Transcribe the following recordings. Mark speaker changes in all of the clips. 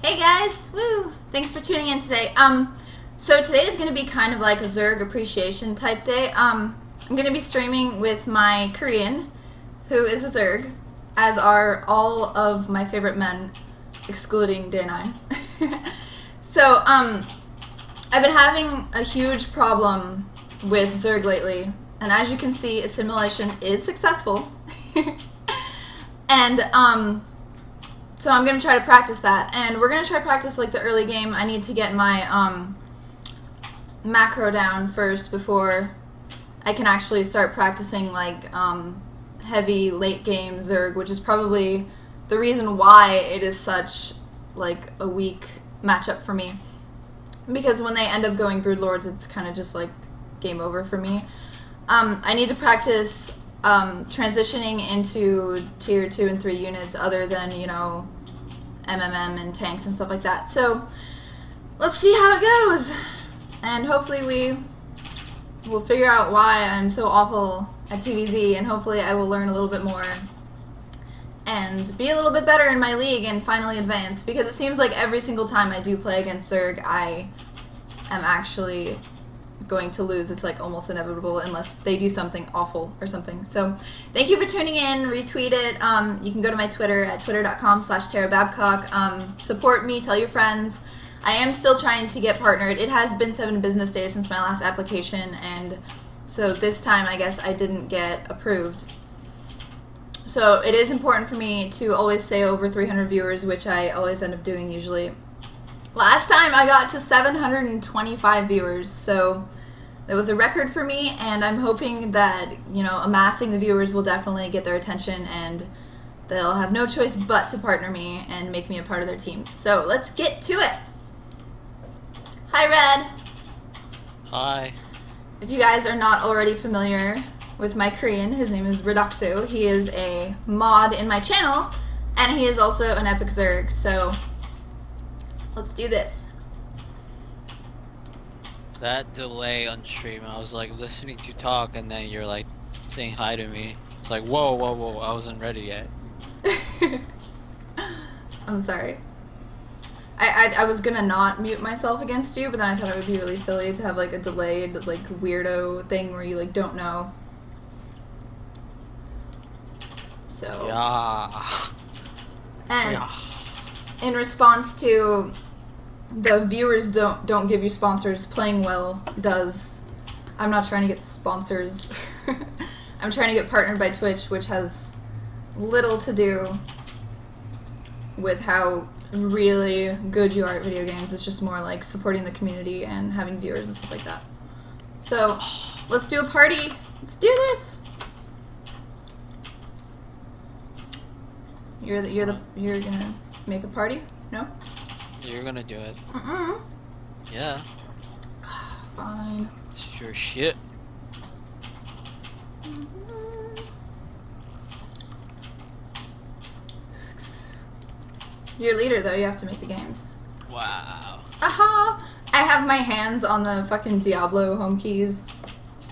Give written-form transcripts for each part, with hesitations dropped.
Speaker 1: Hey guys, woo! Thanks for tuning in today. So today is going to be kind of like a Zerg appreciation type day. I'm going to be streaming with my Korean, who is a Zerg, as are all of my favorite men, excluding Day 9. So, I've been having a huge problem with Zerg lately, and as you can see, assimilation is successful. And, so I'm going to try to practice that, and we're going to try to practice like the early game. I need to get my macro down first before I can actually start practicing like heavy late game Zerg, which is probably the reason why it is such like a weak matchup for me. Because when they end up going Broodlords, it's kind of just like game over for me. I need to practice transitioning into tier 2 and 3 units other than, you know, MMM and tanks and stuff like that. So let's see how it goes, and hopefully we will figure out why I'm so awful at TvZ, and hopefully I will learn a little bit more and be a little bit better in my league and finally advance, because it seems like every single time I do play against Zerg I am actually going to lose. It's like almost inevitable unless they do something awful or something. So thank you for tuning in. Retweet it. You can go to my Twitter at twitter.com/TaraBabcock. Support me. Tell your friends. I am still trying to get partnered. It has been 7 business days since my last application, and so this time I guess I didn't get approved. So it is important for me to always say over 300 viewers, which I always end up doing usually. Last time I got to 725 viewers, so it was a record for me, and I'm hoping that, you know, amassing the viewers will definitely get their attention, and they'll have no choice but to partner me and make me a part of their team. So let's get to it. Hi, Red.
Speaker 2: Hi.
Speaker 1: If you guys are not already familiar with my Korean, his name is Reduxu. He is a mod in my channel, and he is also an epic Zerg, so let's do this.
Speaker 2: That delay on stream, I was like listening to talk, and then you're like saying hi to me. It's like, whoa, whoa, whoa, I wasn't ready yet.
Speaker 1: I'm sorry. I was gonna not mute myself against you, but then I thought it would be really silly to have like a delayed like weirdo thing where you like don't know. So
Speaker 2: Yeah.
Speaker 1: And
Speaker 2: Yeah.
Speaker 1: in response to the viewers don't give you sponsors, playing well does. I'm not trying to get sponsors. I'm trying to get partnered by Twitch, which has little to do with how really good you are at video games. It's just more like supporting the community and having viewers and stuff like that. So let's do a party. Let's do this. You're gonna make a party? No?
Speaker 2: You're gonna do it. Yeah.
Speaker 1: Fine.
Speaker 2: It's your shit.
Speaker 1: You're a leader, though. You have to make the games.
Speaker 2: Wow.
Speaker 1: Aha! I have my hands on the fucking Diablo home keys.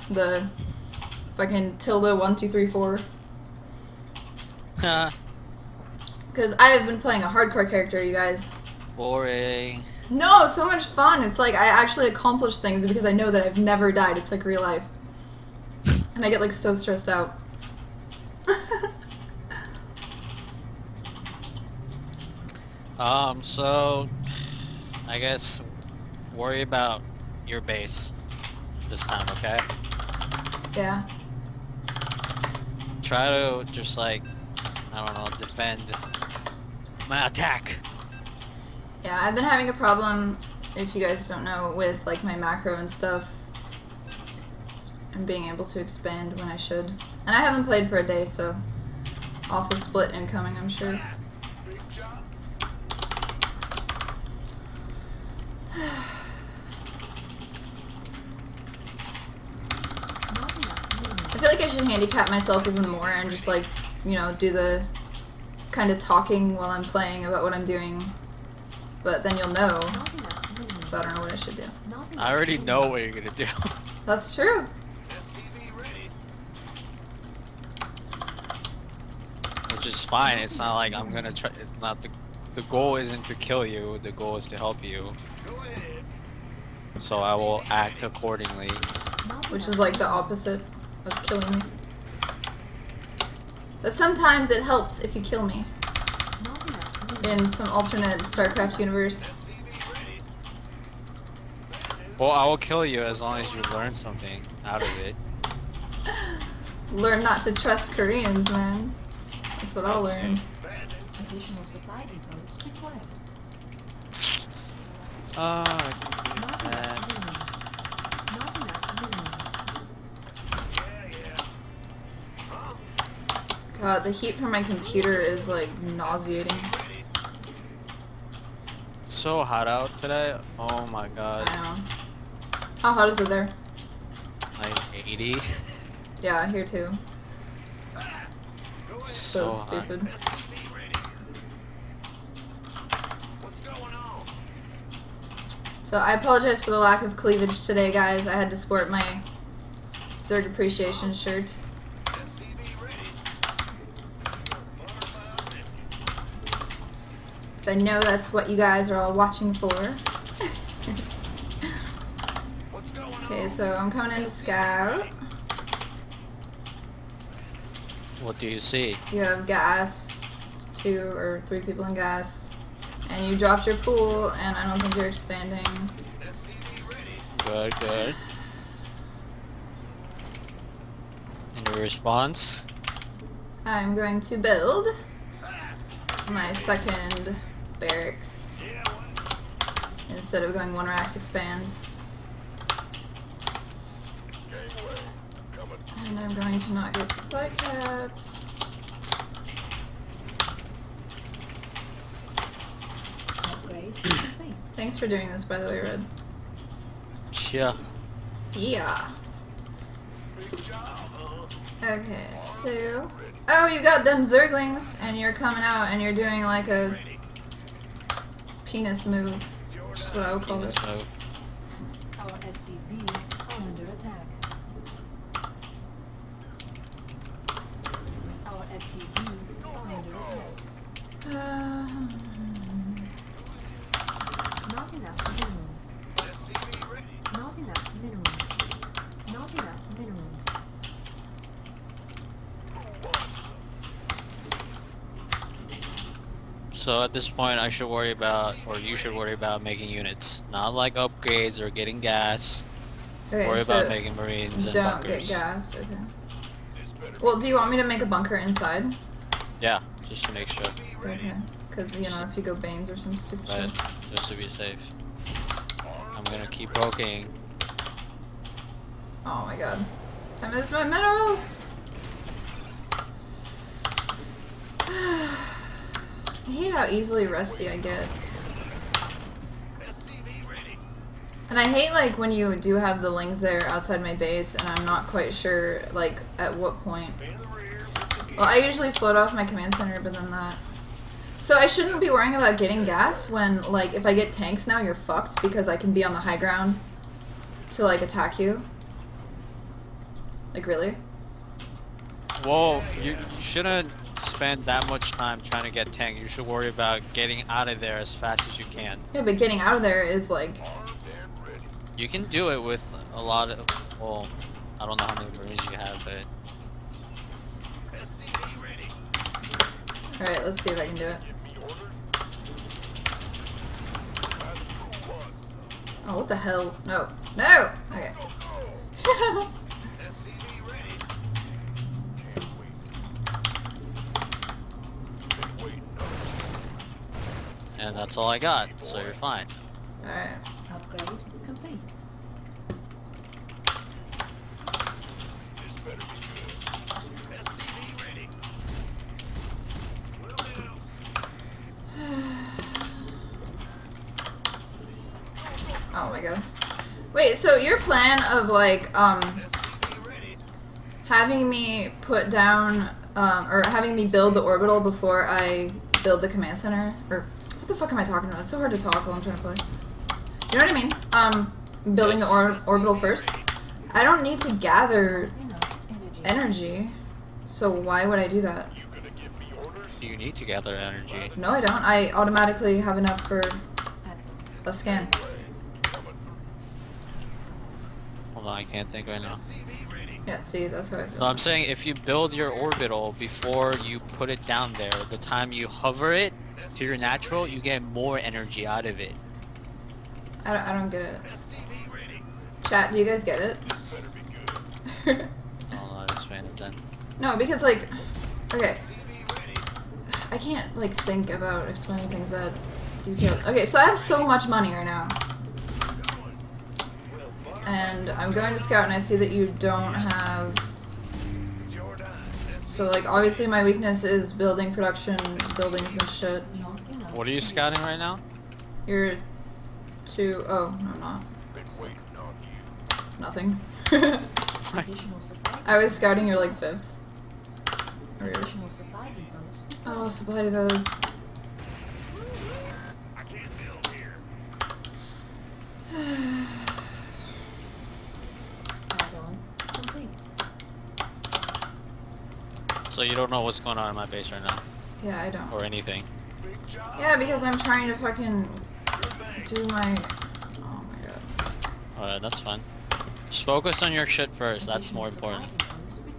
Speaker 1: The fucking ~1 2 3 4.
Speaker 2: Ha.
Speaker 1: Because I have been playing a hardcore character, you guys.
Speaker 2: Boring.
Speaker 1: No, so much fun. It's like I actually accomplish things because I know that I've never died. It's like real life. And I get like so stressed out.
Speaker 2: So I guess worry about your base this time, okay?
Speaker 1: Yeah.
Speaker 2: Try to just like, I don't know, defend my attack.
Speaker 1: Yeah, I've been having a problem, if you guys don't know, with like my macro and stuff, and being able to expand when I should. And I haven't played for a day, so awful split incoming, I'm sure. I feel like I should handicap myself even more and just like, you know, do the kind of talking while I'm playing about what I'm doing. But then you'll know, so I don't know what I should do.
Speaker 2: I already know what you're gonna do.
Speaker 1: That's true.
Speaker 2: Which is fine. It's not like I'm gonna try. It's not the the goal isn't to kill you, the goal is to help you. So I will act accordingly.
Speaker 1: Which is like the opposite of killing me. But sometimes it helps if you kill me. In some alternate StarCraft universe.
Speaker 2: Well, I will kill you as long as you learn something out of it.
Speaker 1: Learn not to trust Koreans, man. That's what I'll learn.
Speaker 3: Additional supply depots required.
Speaker 2: I
Speaker 3: Not enough minerals.
Speaker 1: God, the heat from my computer is like nauseating.
Speaker 2: It's so hot out today. Oh my god.
Speaker 1: I know. How hot is it there?
Speaker 2: Like 80.
Speaker 1: Yeah, here too. So
Speaker 2: hot.
Speaker 1: stupid. So I apologize for the lack of cleavage today, guys. I had to sport my Zerg appreciation shirt. Because I know that's what you guys are all watching for. Okay, so I'm coming into Scout.
Speaker 2: What do you see?
Speaker 1: You have gas, 2 or 3 people in gas, and you dropped your pool, and I don't think you're expanding.
Speaker 2: Good, good. And your response?
Speaker 1: I'm going to build my second barracks instead of going 1 racks expand. And I'm going to not get supply capped.
Speaker 3: Upgrade complete.
Speaker 1: Thanks for doing this, by the way, Red.
Speaker 2: Yeah.
Speaker 1: Yeah. Okay, so... Oh, you got them Zerglings, and you're coming out, and you're doing like a penis move. That's what I would call this.
Speaker 2: Move.
Speaker 3: Our SCVs are under attack. Our SCVs are under attack. Not enough minerals. Not enough minerals. Not enough minerals.
Speaker 2: So at this point I should worry about, or you should worry about making units. Not like upgrades or getting gas.
Speaker 1: Okay,
Speaker 2: Worry
Speaker 1: so
Speaker 2: about making marines and
Speaker 1: don't
Speaker 2: bunkers.
Speaker 1: get gas. Okay. Well, do you want me to make a bunker inside?
Speaker 2: Yeah, just to make sure.
Speaker 1: Okay. Because, you know, if you go Banes or some stupid
Speaker 2: But
Speaker 1: shit.
Speaker 2: just to be safe. I'm gonna keep poking.
Speaker 1: Oh my god. I missed my mineral! I hate how easily rusty I get. And I hate like when you do have the lings there outside my base and I'm not quite sure like at what point. Well, I usually float off my command center, but then that. So I shouldn't be worrying about getting gas when like if I get tanks now you're fucked because I can be on the high ground to like attack you. Like really?
Speaker 2: Well, you shouldn't spend that much time trying to get tank. You should worry about getting out of there as fast as you can.
Speaker 1: Yeah, but getting out of there is like...
Speaker 2: You can do it with a lot of... Well, I don't know how many marines you have, but...
Speaker 1: Alright, let's see if I can do it. Oh, what the hell? No. No! Okay.
Speaker 2: And that's all I got, so you're fine.
Speaker 1: Alright.
Speaker 3: Upgrade complete.
Speaker 1: Oh my god. Wait, so your plan of like, having me put down, or having me build the orbital before I build the command center, or what the fuck am I talking about? It's so hard to talk while I'm trying to play. You know what I mean? Building the orbital first. I don't need to gather
Speaker 3: Enough energy.
Speaker 1: energy, so why would I do that?
Speaker 2: You need to gather energy.
Speaker 1: No, I don't. I automatically have enough for
Speaker 3: Excellent.
Speaker 1: a scan.
Speaker 2: Hold on, I can't think right now.
Speaker 1: Yeah, see, that's how I feel.
Speaker 2: So I'm saying if you build your orbital before you put it down there, the time you hover it to your natural, you get more energy out of it.
Speaker 1: I don't get it. Chat, do you guys get it?
Speaker 2: I'll not explain it then.
Speaker 1: No, because like, okay, I can't like think about explaining things that detailed. Okay, so I have so much money right now, and I'm going to scout, and I see that you don't have. So like, obviously my weakness is building production buildings and shit.
Speaker 3: Not enough.
Speaker 2: What are you scouting right now?
Speaker 1: You're two. Oh, no, I'm not. Nothing.
Speaker 3: Additional supply.
Speaker 1: I was scouting your like fifth. Or your-
Speaker 3: Additional supply depots.
Speaker 1: Oh, supply depots.
Speaker 3: Add-on complete.
Speaker 2: So you don't know what's going on in my base right now,
Speaker 1: Yeah, I don't.
Speaker 2: or anything.
Speaker 1: Yeah, because I'm trying to fucking do my. Oh my god.
Speaker 2: Alright, that's fine. Just focus on your shit first, that's more important.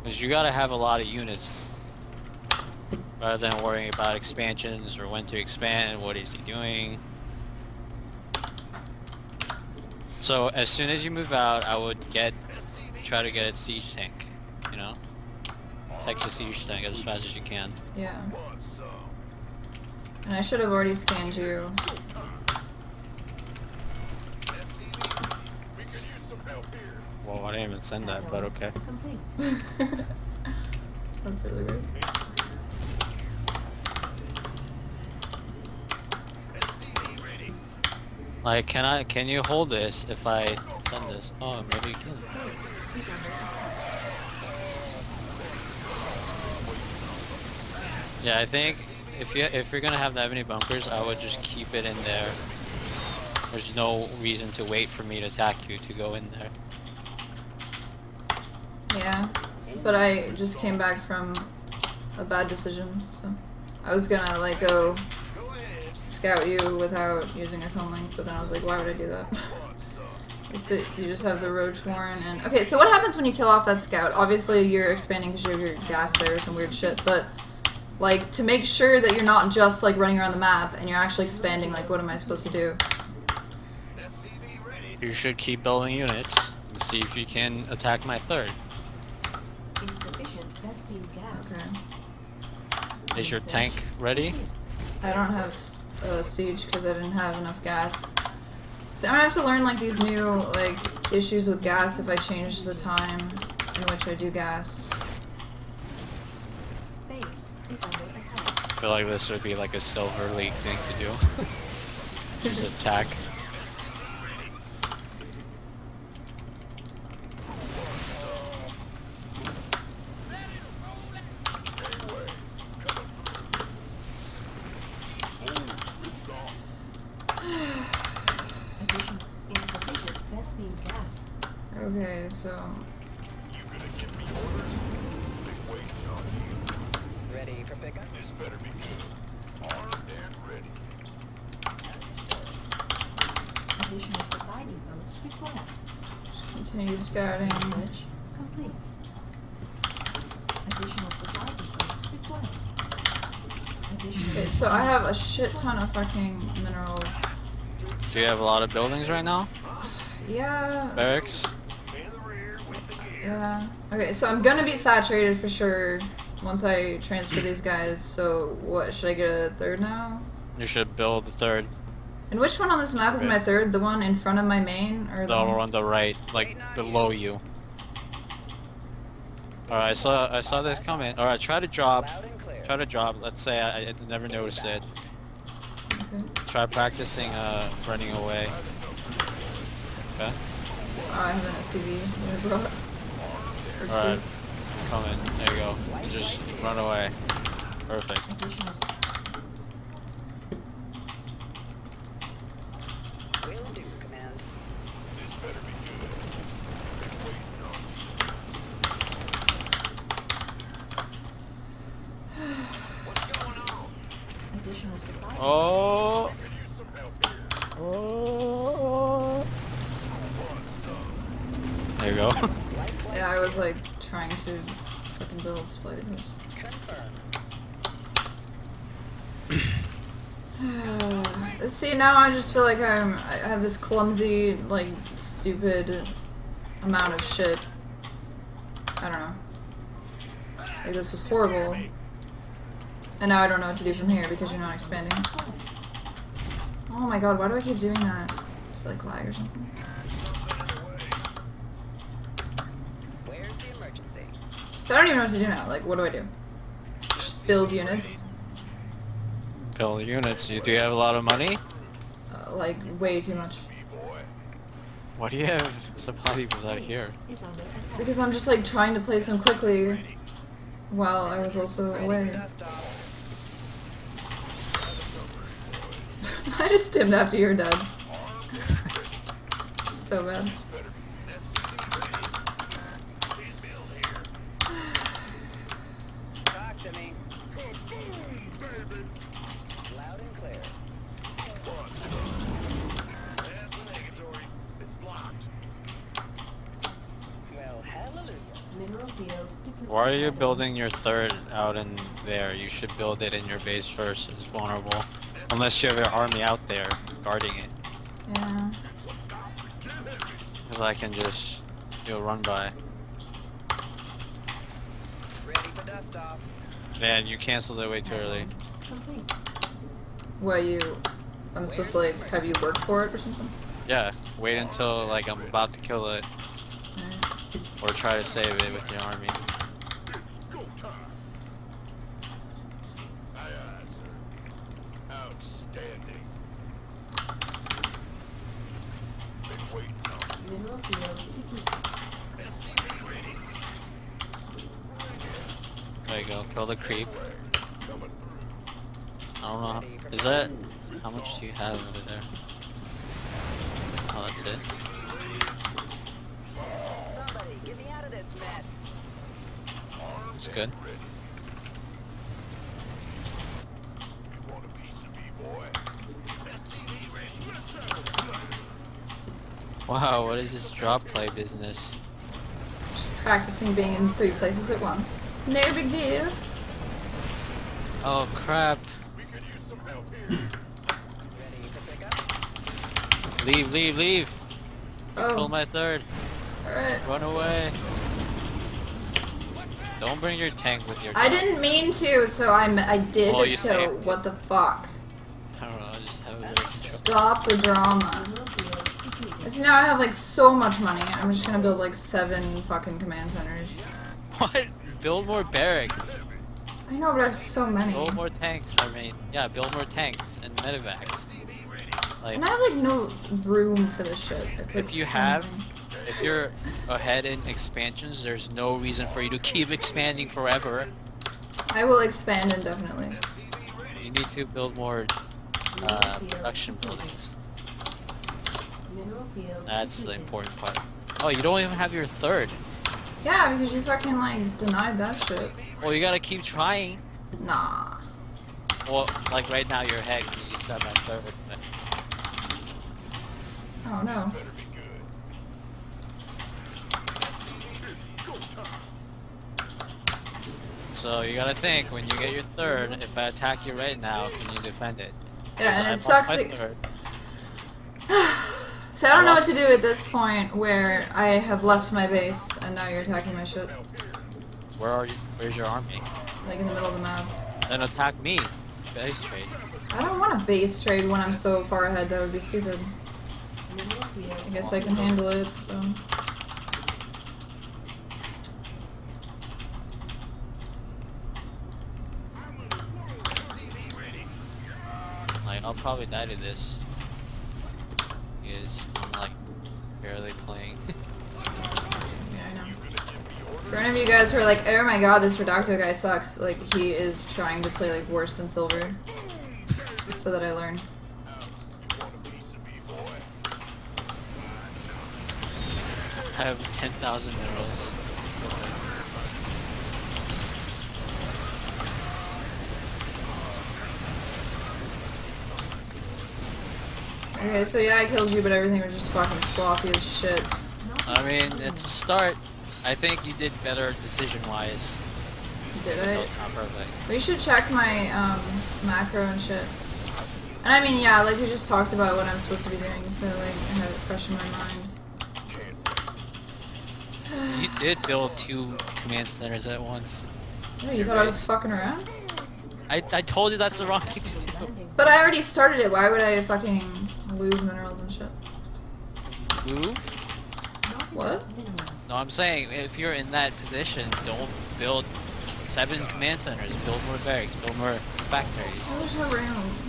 Speaker 2: Because you gotta have a lot of units. Rather than worrying about expansions or when to expand, what is he doing. So as soon as you move out, I would try to get a siege tank, you know? Texas siege tank as fast as you can.
Speaker 1: Yeah. And I should have already scanned you.
Speaker 2: Well, I didn't even send that, but okay.
Speaker 3: Complete.
Speaker 1: That's really weird.
Speaker 2: Like, can you hold this if I send this? Oh, maybe you can.
Speaker 3: Is under attack.
Speaker 2: Yeah, I think if you're gonna have that many bunkers, I would just keep it in there. There's no reason to wait for me to attack you to go in there.
Speaker 1: Yeah. But I just came back from a bad decision, so I was gonna like go scout you without using a cone link, but then I was like, why would I do that? So you just have the roach warren and okay. So what happens when you kill off that scout? Obviously you're expanding because you have your gas there or some weird shit, but like to make sure that you're not just like running around the map and you're actually expanding, like what am I supposed to do?
Speaker 2: You should keep building units and see if you can attack my third.
Speaker 3: Insufficient Vespine gas.
Speaker 1: Okay.
Speaker 2: Is your tank ready?
Speaker 1: I don't have siege because I didn't have enough gas. So I'm gonna have to learn like these new like issues with gas if I change the time in which I do gas.
Speaker 3: Base is under attack.
Speaker 2: I feel like this would be like a Silver League thing to do. Just attack.
Speaker 3: Additional insufficient Vespine gas.
Speaker 1: Okay, so
Speaker 4: Ready for pickup? This better be good. Armed and ready.
Speaker 3: Additional supply depots required.
Speaker 1: continue scouting.
Speaker 3: Research complete. Additional supply depots required. Additional
Speaker 1: Okay, so I have a shit ton of fucking minerals.
Speaker 2: Do you have a lot of buildings right now?
Speaker 1: Yeah.
Speaker 2: Barracks?
Speaker 4: In the rear with the gear.
Speaker 1: Yeah. Okay, so I'm gonna be saturated for sure once I transfer these guys. So what, should I get a third now?
Speaker 2: You should build the third.
Speaker 1: And which one on this map is my third? The one in front of my main or
Speaker 2: The one on the right, like below you. Alright, I saw this coming. Alright, try to drop.
Speaker 4: Loud and clear.
Speaker 2: Try to drop. Let's say I never noticed it.
Speaker 1: Okay.
Speaker 2: Try practicing running away. Okay?
Speaker 1: Oh, I have an SCV that I brought. Or two.
Speaker 2: Alright. Coming. There you go. You just run away. Perfect.
Speaker 3: additional
Speaker 4: Will do, command. This better be good. Been waiting on you. What's going on?
Speaker 1: was like trying to fucking build splitter house. See, now I just feel like I have this clumsy, like, stupid amount of shit. I don't know. Like, this was horrible. And now I don't know what to do from here because you're not expanding. Oh my god, why do I keep doing that? Just like lag or something.
Speaker 4: Where's the emergency?
Speaker 1: So I don't even know what to do now. Like, what do I do? Just build units?
Speaker 2: Build units. Do you have a lot of money?
Speaker 1: Like, way too much.
Speaker 2: Why do you have supply depots out here?
Speaker 3: Is under attack.
Speaker 1: Because I'm just like trying to place them quickly while I was also away. I just stimmed after you're dead. So bad.
Speaker 4: Talk to me. Loud and clear. Well, hallelujah.
Speaker 3: Mineral field depleted.
Speaker 2: Why are you building your third out in there? You should build it in your base first. It's vulnerable. Unless you have your army out there guarding it.
Speaker 1: Yeah.
Speaker 2: Because I can just do a run by.
Speaker 4: Ready for dust off.
Speaker 2: Man, you canceled it way too early.
Speaker 3: Complete.
Speaker 1: What I'm supposed to like have you work for it or something?
Speaker 2: Yeah, wait until like I'm about to kill it.
Speaker 1: Alright.
Speaker 2: Or try to save it with your army.
Speaker 4: Outstanding.
Speaker 3: Mineral field depleted.
Speaker 2: There you go, kill the creep. I don't know, is that, how much do you have over there? Oh, that's it?
Speaker 4: Somebody, get me out of this mess.
Speaker 2: That's good. Wow, what is this drop play business?
Speaker 1: Just practicing being in 3 places at once. No big deal.
Speaker 2: Oh crap.
Speaker 4: Ready for pickup?
Speaker 2: Leave. Kill
Speaker 1: Oh.
Speaker 2: my third.
Speaker 1: Alright.
Speaker 2: Run away. Don't bring your tank with your
Speaker 1: I
Speaker 2: gun.
Speaker 1: didn't mean to, so I did,
Speaker 2: Oh, you
Speaker 1: so
Speaker 2: saved
Speaker 1: what the fuck?
Speaker 2: I don't know, just have a bit of control.
Speaker 1: Stop the drama.
Speaker 3: Mineral field depleted.
Speaker 1: See, now I have like so much money, I'm just gonna build like 7 fucking command centers.
Speaker 2: What? Build more barracks.
Speaker 1: I know, but I have so many.
Speaker 2: Build more tanks, I mean, yeah, build more tanks and medevacs. Like,
Speaker 1: And I have like no room for this shit. It's like
Speaker 2: if you
Speaker 1: so
Speaker 2: have,
Speaker 1: many.
Speaker 2: if you're ahead in expansions, there's no reason for you to keep expanding forever.
Speaker 1: I will expand indefinitely.
Speaker 2: You need to build more production buildings.
Speaker 3: Mineral field
Speaker 2: That's the
Speaker 3: depleted.
Speaker 2: important part. Oh, you don't even have your third.
Speaker 1: Yeah, because you fucking like denied that shit.
Speaker 2: Well, you gotta keep trying.
Speaker 1: Nah.
Speaker 2: Well, like right now you're ahead 'cause you said my third. But
Speaker 1: Oh no.
Speaker 2: so you gotta think, when you get your third, if I attack you right now, can you defend it?
Speaker 1: Yeah, and
Speaker 2: I
Speaker 1: it
Speaker 2: lost
Speaker 1: sucks.
Speaker 2: my
Speaker 1: Like,
Speaker 2: third.
Speaker 1: so I don't know what to do at this point where I have left my base and now you're attacking my shit.
Speaker 2: Where are you? Where's your army?
Speaker 1: Like in the middle of the map.
Speaker 2: Then attack me. Base trade.
Speaker 1: I don't want a base trade when I'm so far ahead, that would be stupid.
Speaker 3: Mineral field
Speaker 1: I guess I can handle it, so.
Speaker 2: Like, I'll probably die to this. Because I'm like barely playing.
Speaker 1: Yeah, I know. For any of you guys who are like, oh my god, this Reducto guy sucks, like, he is trying to play like worse than Silver. So that I learn.
Speaker 2: I have 10,000 minerals.
Speaker 1: Okay, so yeah, I killed you, but everything was just fucking sloppy as shit.
Speaker 2: I mean, it's a start. I think you did better decision-wise.
Speaker 1: Did
Speaker 2: even though
Speaker 1: I?
Speaker 2: it's not perfect.
Speaker 1: We should check my macro and shit. And I mean, yeah, like we just talked about what I'm supposed to be doing, so like I have it fresh in my mind.
Speaker 2: You did build 2 command centers at once.
Speaker 1: Oh, you thought I was fucking around?
Speaker 2: I told you that's the wrong thing to do.
Speaker 3: Landing
Speaker 1: But I already started it. Why would I fucking lose minerals and shit?
Speaker 2: Move?
Speaker 3: not
Speaker 1: What?
Speaker 3: enough minerals.
Speaker 2: No, I'm saying if you're in that position, don't build 7 command centers. Build more barracks. Build more factories.
Speaker 1: Oh, there's no room.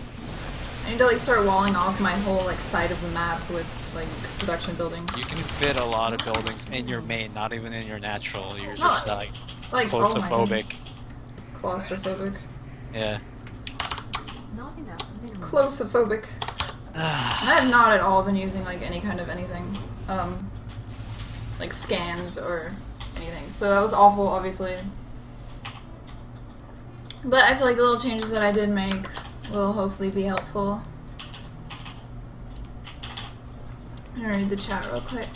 Speaker 1: I need to like start walling off my whole like side of the map with like production buildings.
Speaker 2: You can fit a lot of buildings in your main, not even in your natural. You're
Speaker 1: No,
Speaker 2: just like
Speaker 1: Like oh my God.
Speaker 2: claustrophobic.
Speaker 1: Claustrophobic.
Speaker 2: Yeah.
Speaker 3: Not enough minerals.
Speaker 1: Claustrophobic. I have not at all been using like any kind of anything, like scans or anything. So that was awful, obviously. But I feel like the little changes that I did make will hopefully be helpful. I'm gonna read the chat real quick.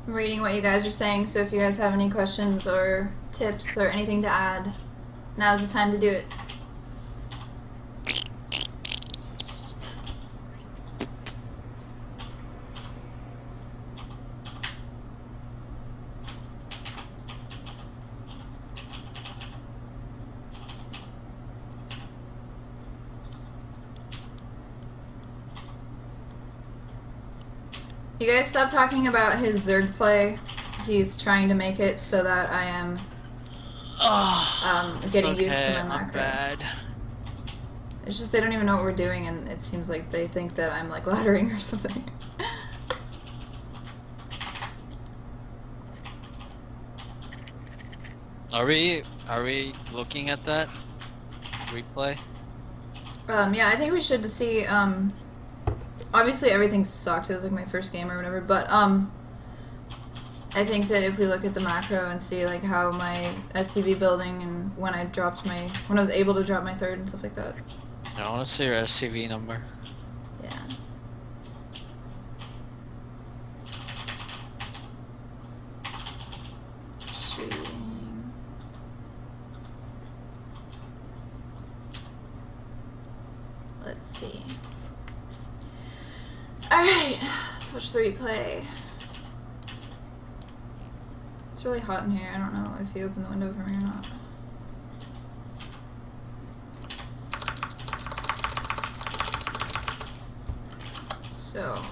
Speaker 1: I'm reading what you guys are saying, so if you guys have any questions or tips or anything to add, now's the time to do it. You guys stop talking about his Zerg play. He's trying to make it so that I am getting used to my
Speaker 2: not
Speaker 1: macro.
Speaker 2: bad.
Speaker 1: It's just they don't even know what we're doing, and it seems like they think that I'm like laddering or something.
Speaker 2: Are we looking at that replay?
Speaker 1: Yeah, I think we should to see. Obviously, everything sucked. It was like my first game or whatever, but I think that if we look at the macro and see like how my SCV building and when I was able to drop my third and stuff like that.
Speaker 2: I want to see your SCV number.
Speaker 1: Yeah. Shooting. Let's see. Alright, switch the replay. It's really hot in here. I don't know if you open the window for me or not. So.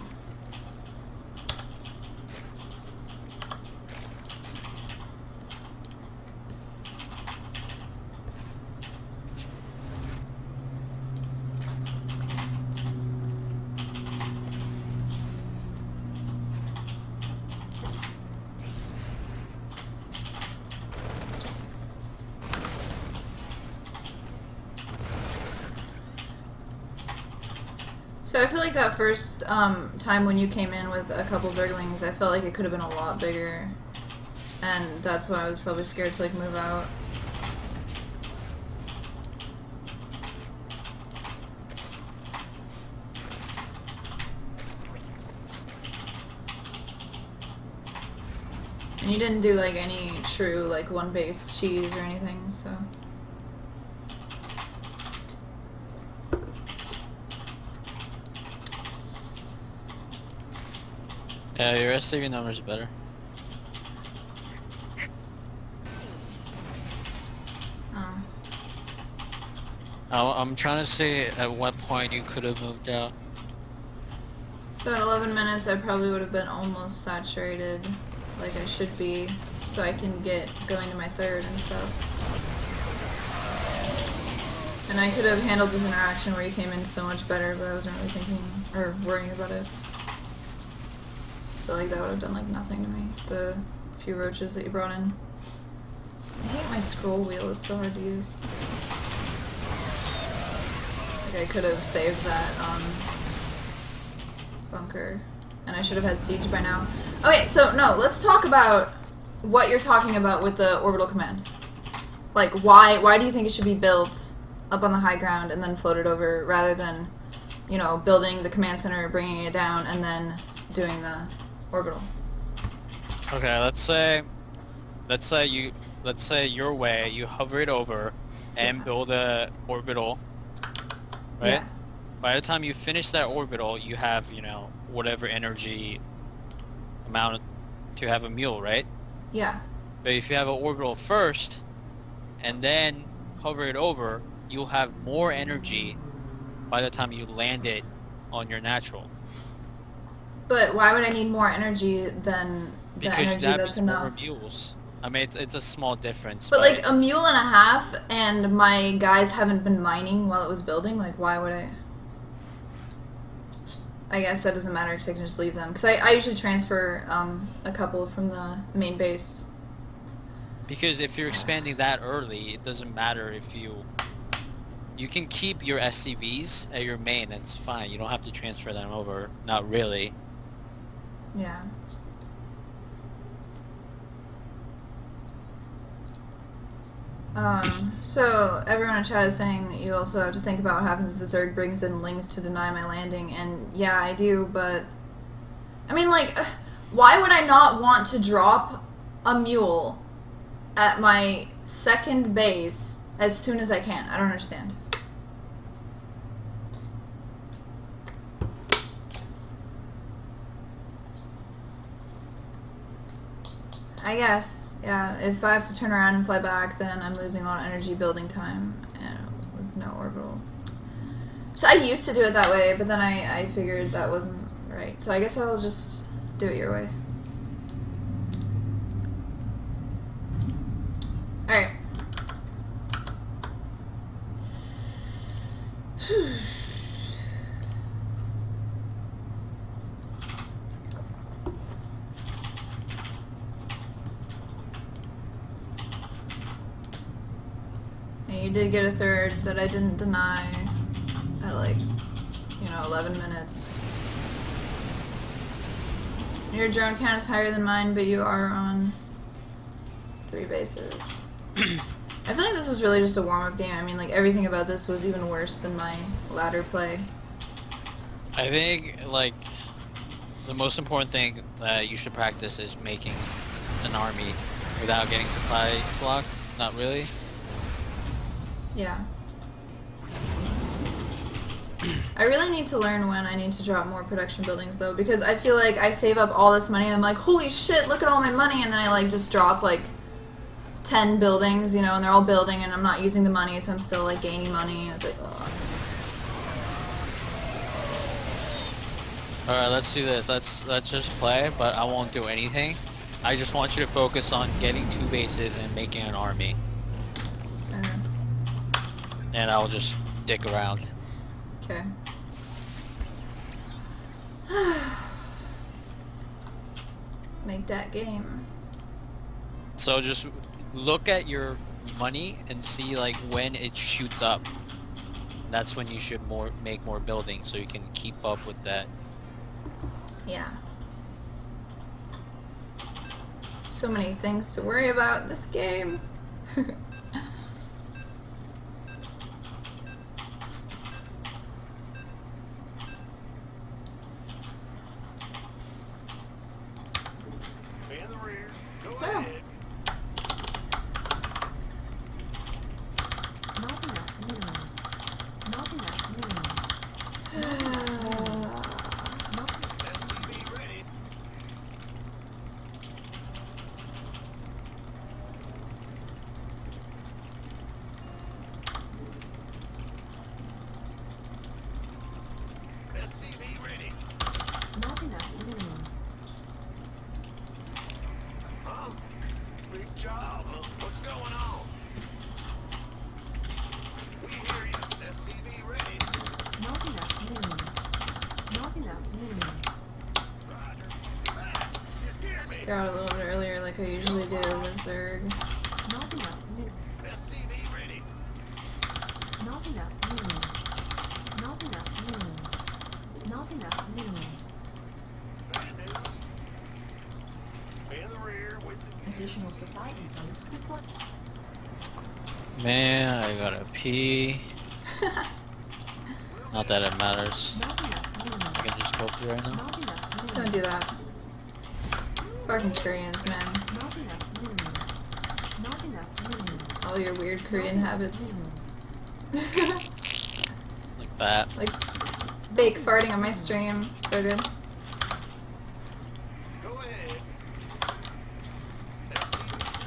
Speaker 1: So I feel like that first time when you came in with a couple Zerglings, I felt like it could have been a lot bigger, and that's why I was probably scared to like move out. And you didn't do like any true like one base cheese or anything, so.
Speaker 2: Yeah, your SCV number's better. I'm trying to see at what point you could have moved out.
Speaker 1: So at 11 minutes I probably would have been almost saturated like I should be, so I can get going to my third and stuff. And I could have handled this interaction where you came in so much better, but I wasn't really thinking or worrying about it. So like that would have done like nothing to me, the few roaches that you brought in. I hate my scroll wheel, it's so hard to use. Like I could have saved that bunker, and I should have had siege by now. Okay, so no, let's talk about what you're talking about with the orbital command. Like why do you think it should be built up on the high ground and then float it over, rather than, you know, building the command center, bringing it down, and then doing the orbital.
Speaker 2: Okay, let's say your way, you hover it over and
Speaker 1: Yeah.
Speaker 2: build a orbital, right?
Speaker 1: Yeah.
Speaker 2: By the time you finish that orbital, you have, you know, whatever energy amount to have a mule, right?
Speaker 1: Yeah.
Speaker 2: But if you have an orbital first and then hover it over, you'll have more energy by the time you land it on your natural.
Speaker 1: But why would I need more energy than the
Speaker 2: Because
Speaker 1: energy
Speaker 2: that
Speaker 1: that's
Speaker 2: means more
Speaker 1: enough?
Speaker 2: mules. I mean, it's a small difference.
Speaker 1: But like a mule and a half, and my guys haven't been mining while it was building. Like, why would I? I guess that doesn't matter because I can just leave them. Because I usually transfer a couple from the main base.
Speaker 2: Because if you're expanding that early, it doesn't matter if you can keep your SCVs at your main. That's fine. You don't have to transfer them over. Not really.
Speaker 1: Yeah. So everyone in chat is saying you also have to think about what happens if the Zerg brings in lings to deny my landing, and yeah, I do, but I mean, like, why would I not want to drop a mule at my second base as soon as I can? I don't understand. I guess, yeah, if I have to turn around and fly back, then I'm losing a lot of energy building time with no orbital. So I used to do it that way, but then I figured that wasn't right. So I guess I'll just do it your way. Alright. You did get a third that I didn't deny at, like, you know, 11 minutes. Your drone count is higher than mine, but you are on 3 bases. I feel like this was really just a warm-up game. I mean, like, everything about this was even worse than my ladder play.
Speaker 2: I think, like, the most important thing that you should practice is making an army without getting supply blocked. Not really.
Speaker 1: Yeah. I really need to learn when I need to drop more production buildings, though, because I feel like I save up all this money and I'm like, holy shit, look at all my money, and then I, like, just drop, like, 10 buildings, you know, and they're all building and I'm not using the money, so I'm still, like, gaining money. It's like, ugh.
Speaker 2: Alright, let's do this. Let's just play, but I won't do anything. I just want you to focus on getting 2 bases and making an army. And I'll just dick around.
Speaker 1: Okay. Make that game.
Speaker 2: So just look at your money and see, like, when it shoots up. That's when you should make more buildings so you can keep up with that.
Speaker 1: Yeah. So many things to worry about in this game.
Speaker 4: In the rear. Go
Speaker 1: Oh.
Speaker 4: ahead.
Speaker 3: Not enough minerals. Not enough minerals. Not
Speaker 4: SCV ready. SCV ready.
Speaker 3: not enough minerals.
Speaker 4: Huh? Big job. What's going on? We hear you. SCV ready.
Speaker 3: Not enough minerals. Not enough minerals.
Speaker 4: Roger. You hear me?
Speaker 1: Scout a little bit earlier like I usually do with Zerg.
Speaker 3: Not enough minerals.
Speaker 4: SCV ready.
Speaker 3: Not enough minerals. Not enough minerals. Not enough minerals.
Speaker 4: Bad news. In the rear with the
Speaker 3: Additional supply depots report.
Speaker 2: Man, I gotta pee. Not that it matters.
Speaker 3: Not enough minerals.
Speaker 2: I can just go through right now.
Speaker 3: Not enough minerals.
Speaker 1: Don't do that. Fucking Koreans, man.
Speaker 3: Not enough minerals. Not enough minerals.
Speaker 1: All your weird Korean
Speaker 3: Not
Speaker 1: habits.
Speaker 3: enough minerals.
Speaker 2: Like that.
Speaker 1: Like fake farting on my stream. So good.
Speaker 4: Go ahead.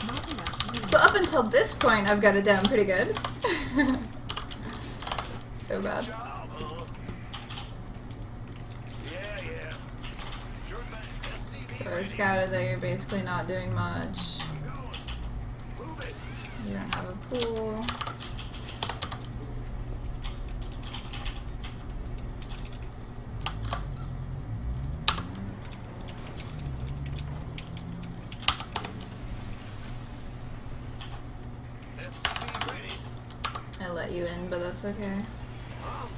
Speaker 3: Not enough minerals.
Speaker 1: So up until this point, I've got it down pretty good. So bad.
Speaker 4: Job, huh? Yeah. Sure thing.
Speaker 1: So I scouted that you're basically not doing much.
Speaker 4: I'm going. Move it.
Speaker 1: You don't have a pool.
Speaker 4: SCV ready.
Speaker 1: I let you in, but that's okay.
Speaker 4: Huh?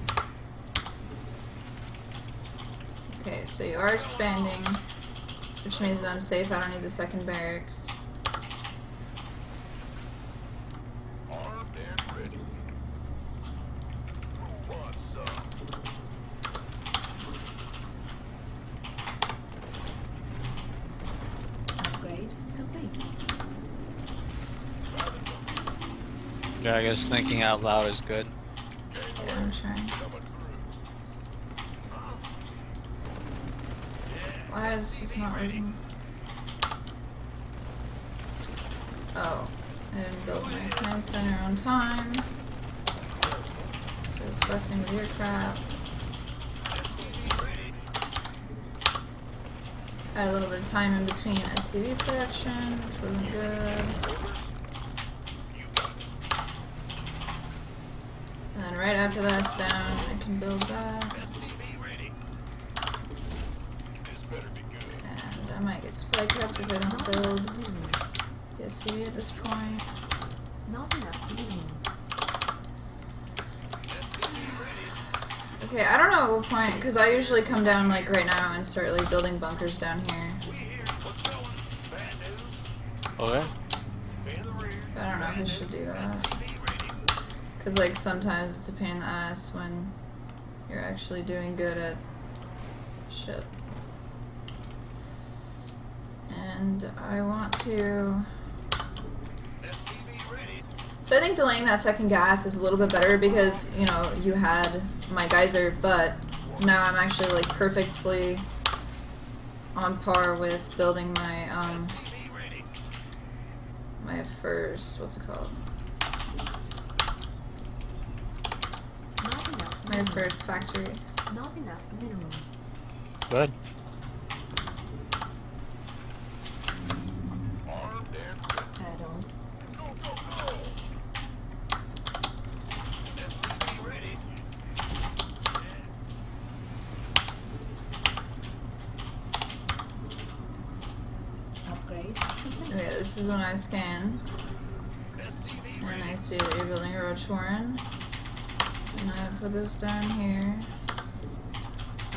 Speaker 1: Okay, so you are expanding, which means that I'm safe. I don't need the second barracks.
Speaker 4: Armed and ready. Who wants some?
Speaker 3: Upgrade complete.
Speaker 2: Yeah, I guess thinking out loud is good.
Speaker 1: Yeah, I'm trying.
Speaker 4: Coming through. Huh? Yeah.
Speaker 1: Why is this not working? Oh, I didn't build my command center on time. So I was fussing with your crap.
Speaker 4: SCV ready.
Speaker 1: Had a little bit of time in between SCV production, which wasn't good.
Speaker 4: Orders. You got it.
Speaker 1: And then right after that's down, I can build that.
Speaker 4: SCV ready. This better be good.
Speaker 1: And I might get spike capped if I don't
Speaker 3: Not
Speaker 1: build
Speaker 3: enough minerals.
Speaker 1: the SCV at this point.
Speaker 3: Not enough minerals.
Speaker 4: SCV ready.
Speaker 1: Okay, I don't know at what point, because I usually come down like right now and start like building bunkers down here.
Speaker 4: We here. What's going? Bad news.
Speaker 2: Okay.
Speaker 4: In the rear.
Speaker 1: But I don't know if I should do that.
Speaker 4: SCV ready.
Speaker 1: Because like sometimes it's a pain in the ass when you're actually doing good at shit. And I want to...
Speaker 4: SCV ready.
Speaker 1: So I think delaying that second gas is a little bit better because, you know, you had my geyser, but now I'm actually like perfectly on par with building my
Speaker 4: SCV ready.
Speaker 1: my first, what's it called?
Speaker 3: Not enough
Speaker 1: My
Speaker 3: minerals.
Speaker 1: first factory.
Speaker 3: Not enough minerals.
Speaker 2: Good.
Speaker 4: Armed and ready.
Speaker 3: Add-on.
Speaker 4: Go, go, go. SCV ready.
Speaker 3: Upgrade complete.
Speaker 1: Okay, this is when I scan.
Speaker 4: SCV
Speaker 1: And I
Speaker 4: ready.
Speaker 1: see that you're building a roach warren. And I put this down here.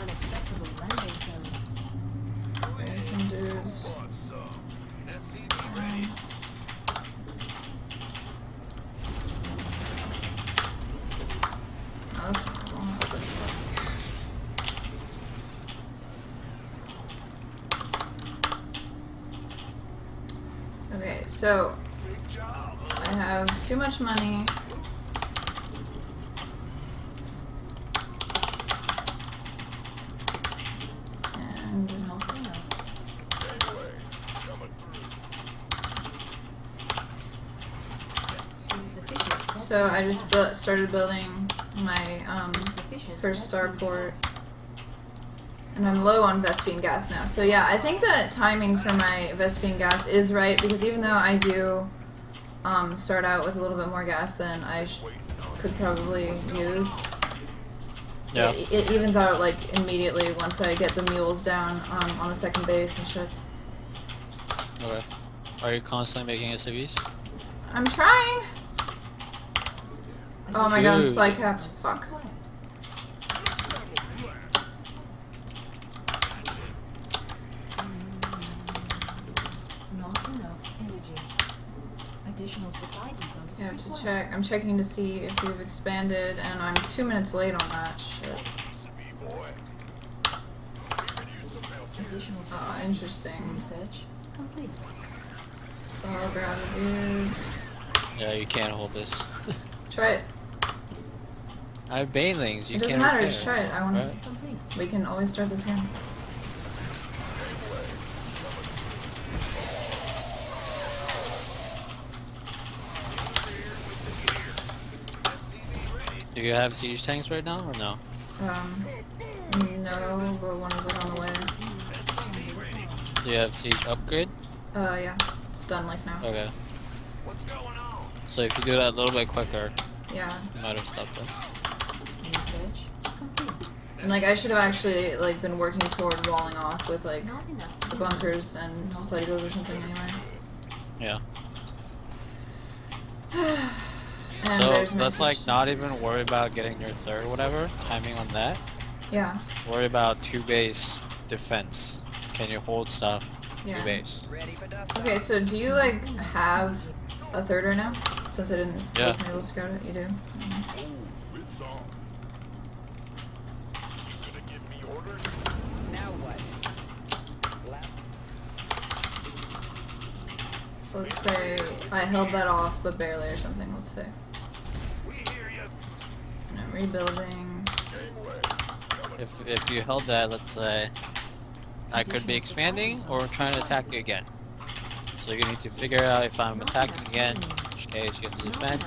Speaker 3: Unacceptable landing zone.
Speaker 1: There's some dudes.
Speaker 4: Who wants some? SCV ready.
Speaker 1: Oh, that's wrong. What the fuck? Okay, so
Speaker 4: Big job.
Speaker 1: I have too much money. And
Speaker 3: Not enough.
Speaker 4: Anyway, coming through.
Speaker 3: Insufficient.
Speaker 1: so I just started building my
Speaker 3: Insufficient
Speaker 1: first
Speaker 3: Vespene
Speaker 1: starport.
Speaker 3: gas.
Speaker 1: And I'm low on Vespene gas now. So yeah, I think the timing for my Vespene gas is right because even though I do start out with a little bit more gas than I
Speaker 4: Waiting on
Speaker 1: could probably use,
Speaker 2: Yeah.
Speaker 1: it evens out like immediately once I get the mules down on the second base and shit.
Speaker 2: Okay. Are you constantly making SCVs?
Speaker 1: I'm trying! Oh my god, I'm
Speaker 2: Dude.
Speaker 1: spy capped. Fuck.
Speaker 3: Required. Not enough energy. Additional supply depots
Speaker 1: You have to check. I'm checking to see if you've expanded, and I'm 2 minutes late on that shit.
Speaker 3: Additional
Speaker 1: Oh, interesting.
Speaker 3: research complete.
Speaker 1: So I'll grab the dudes.
Speaker 2: Yeah, you can't hold this.
Speaker 1: Try it.
Speaker 2: I have banelings. You
Speaker 1: It doesn't
Speaker 2: can't
Speaker 1: matter.
Speaker 2: repair.
Speaker 1: Just try it. I want.
Speaker 2: Right?
Speaker 3: Complete.
Speaker 1: We can always start this again.
Speaker 2: Do you have siege tanks right now or no?
Speaker 1: No, but one is like on the way.
Speaker 2: Do you have siege upgrade?
Speaker 1: Yeah, it's done like now.
Speaker 2: Okay.
Speaker 4: What's going on?
Speaker 2: So if you do that a little bit quicker,
Speaker 1: Yeah,
Speaker 2: you might have stopped it.
Speaker 3: Research complete.
Speaker 1: and like I should have actually like been working toward walling off with like
Speaker 3: Not enough.
Speaker 1: the bunkers and supply depots or something anyway.
Speaker 2: Yeah.
Speaker 1: And
Speaker 2: So
Speaker 1: there's
Speaker 2: let's like
Speaker 1: message.
Speaker 2: not even worry about getting your third or whatever, timing on that.
Speaker 1: Yeah,
Speaker 2: Worry about 2-base defense. Can you hold stuff
Speaker 1: yeah.
Speaker 2: 2-base?
Speaker 4: Ready for dust
Speaker 1: Okay, so do you like have a third right now? Since I
Speaker 2: Yeah.
Speaker 1: wasn't able to scout it, you do. Mhm.
Speaker 4: Oh, it's on. You gonna give me orders? Now what? Left.
Speaker 1: So let's say I held that off, but barely or something. Let's say.
Speaker 4: We hear you.
Speaker 1: And I'm rebuilding.
Speaker 4: Gangway.
Speaker 2: If you held that, let's say, I could be expanding or trying to attack you again. So you need to figure out if I'm attacking again, in which case you have to defend.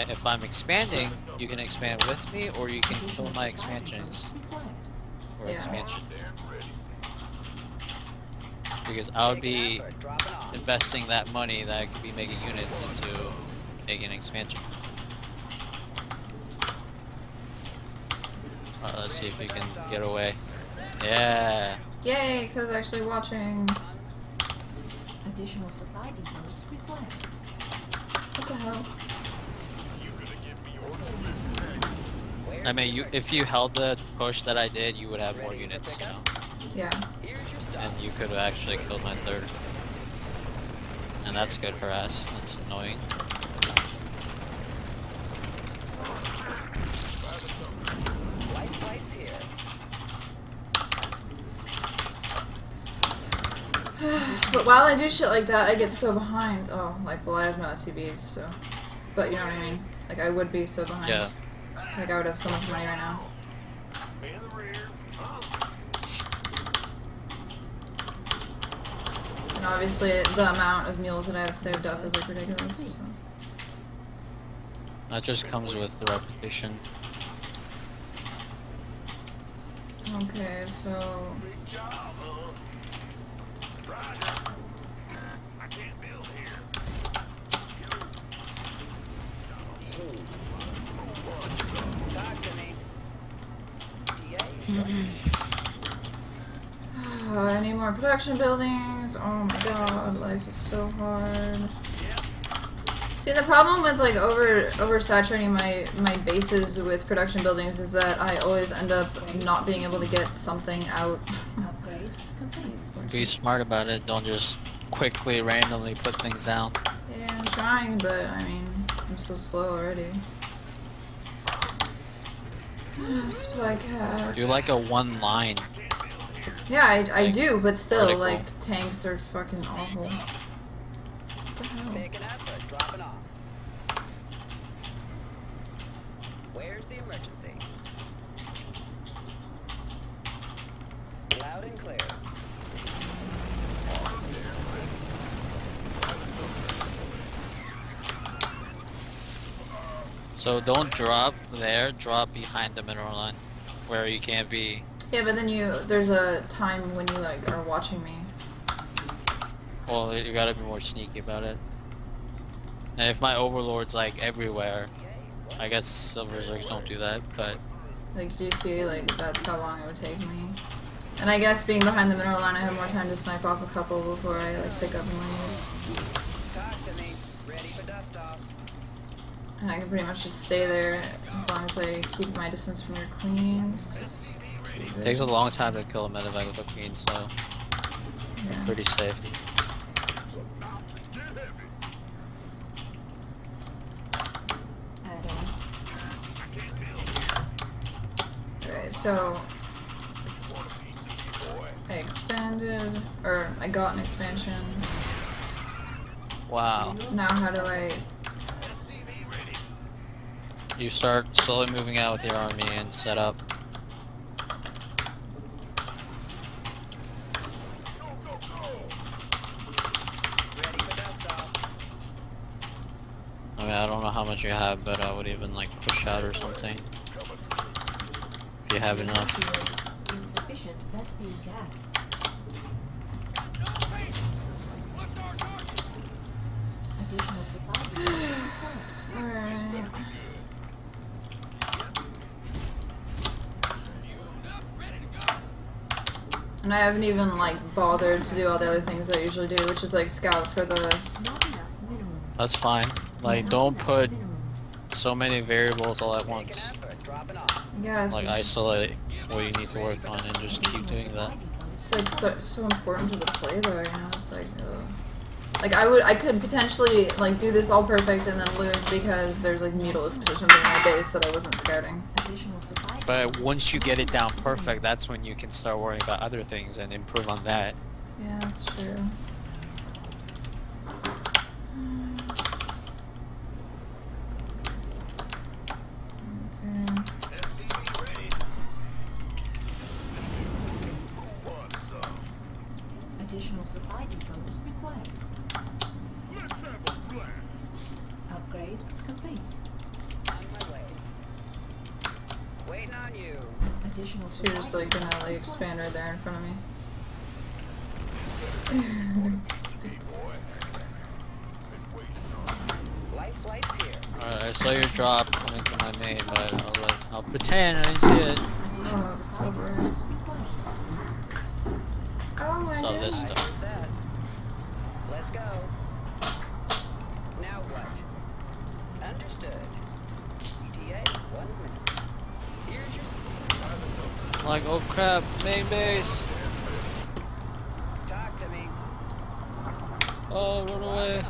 Speaker 2: If I'm expanding, you can expand with me, or you can kill my expansions for
Speaker 1: Yeah.
Speaker 2: expansion.
Speaker 4: Stand ready.
Speaker 2: Because I would be
Speaker 4: Effort, dropping off.
Speaker 2: investing that money that I could be making units into making an expansion. Alright, let's see if we can get away. Yeah.
Speaker 1: Yay! Because I was actually watching.
Speaker 3: Additional supply depots required.
Speaker 1: What the hell?
Speaker 4: You gonna give me orders?
Speaker 2: I mean, if you held the push that I did, you would have more units, you know?
Speaker 1: Yeah.
Speaker 4: Here's your stuff.
Speaker 2: And you could have actually killed my third. And that's good for us. That's annoying.
Speaker 4: White flights here.
Speaker 1: But while I do shit like that, I get so behind. Oh, like, well, I have no SCVs, so. But you know what I mean? Like, I would be so behind.
Speaker 2: Yeah.
Speaker 1: Like, I would have so much money right now.
Speaker 4: In the rear.
Speaker 1: And obviously, the amount of mules that I have saved up is like ridiculous. So.
Speaker 2: That just comes with the repetition.
Speaker 1: Okay, so.
Speaker 4: Big job, huh? Roger. I can't build here. Talk to me.
Speaker 1: I need more production buildings. Oh my god, life is so hard. See, the problem with like oversaturating my bases with production buildings is that I always end up not being able to get something out.
Speaker 3: Upgrade complete.
Speaker 2: Be smart about it. Don't just quickly, randomly put things down.
Speaker 1: Yeah, I'm trying, but I mean, I'm so slow already. Supply cap.
Speaker 2: Do like a one line.
Speaker 1: Yeah, I
Speaker 2: like,
Speaker 1: do, but still,
Speaker 2: vertical.
Speaker 1: like, tanks are fucking awful. What the hell?
Speaker 4: Picking up or dropping off? Where's the emergency? Loud and clear.
Speaker 2: So don't drop there, drop behind the mineral line. Where you can't be.
Speaker 1: Yeah, but then there's a time when you, like, are watching me.
Speaker 2: Well, you gotta be more sneaky about it. And if my overlord's like everywhere, I guess silver reserves don't do that, but
Speaker 1: Like, do you see, like, that's how long it would take me. And I guess being behind the mineral line, I have more time to snipe off a couple before I, like, pick up and leave.
Speaker 4: Talk to me. Ready for dust off.
Speaker 1: And I can pretty much just stay there as long as I keep my distance from your queens. Just keep
Speaker 2: it
Speaker 1: it.
Speaker 2: takes a long time to kill a medevac with a queen, so
Speaker 1: Yeah.
Speaker 2: pretty safe.
Speaker 1: So I expanded, or I got an expansion.
Speaker 2: Wow.
Speaker 1: Now how do I?
Speaker 2: You start slowly moving out with your army and set up. I mean, I don't know how much you have, but I would even like push out or something. If you have enough.
Speaker 3: Insufficient Vespine gas. Additional supply depots.
Speaker 1: Alright. And I haven't even like bothered to do all the other things I usually do, which is like scout for the.
Speaker 3: Not enough minerals.
Speaker 2: That's fine. Like, don't put so many variables all at once.
Speaker 1: Yeah, it's
Speaker 2: Like, isolate what you need to work on and just keep doing that.
Speaker 1: It's like so important to the play though, you know. It's like, like I could potentially like do this all perfect and then lose because there's like mutilisks or something on my base that I wasn't scouting.
Speaker 3: Additional supply
Speaker 2: But once you get it down perfect, that's when you can start worrying about other things and improve on that.
Speaker 1: Yeah, that's true.
Speaker 3: Additional supply depots required. Upgrade complete.
Speaker 4: On my way. Waiting on you.
Speaker 3: Additional
Speaker 1: So you're
Speaker 3: supply
Speaker 1: just like gonna
Speaker 3: depots
Speaker 1: like
Speaker 3: required.
Speaker 1: expand right there in front of me.
Speaker 4: Life flight's here.
Speaker 2: Alright, I saw your drop coming to my main, but I'll pretend I didn't see it.
Speaker 1: Oh, it's so bright. Oh my
Speaker 2: Saw this
Speaker 1: goodness.
Speaker 2: stuff.
Speaker 4: Heard that. Let's go. Now what? Understood. ETA 1 minute. Here's your
Speaker 2: Like, oh crap, main base.
Speaker 4: talk to me.
Speaker 2: Oh, run away.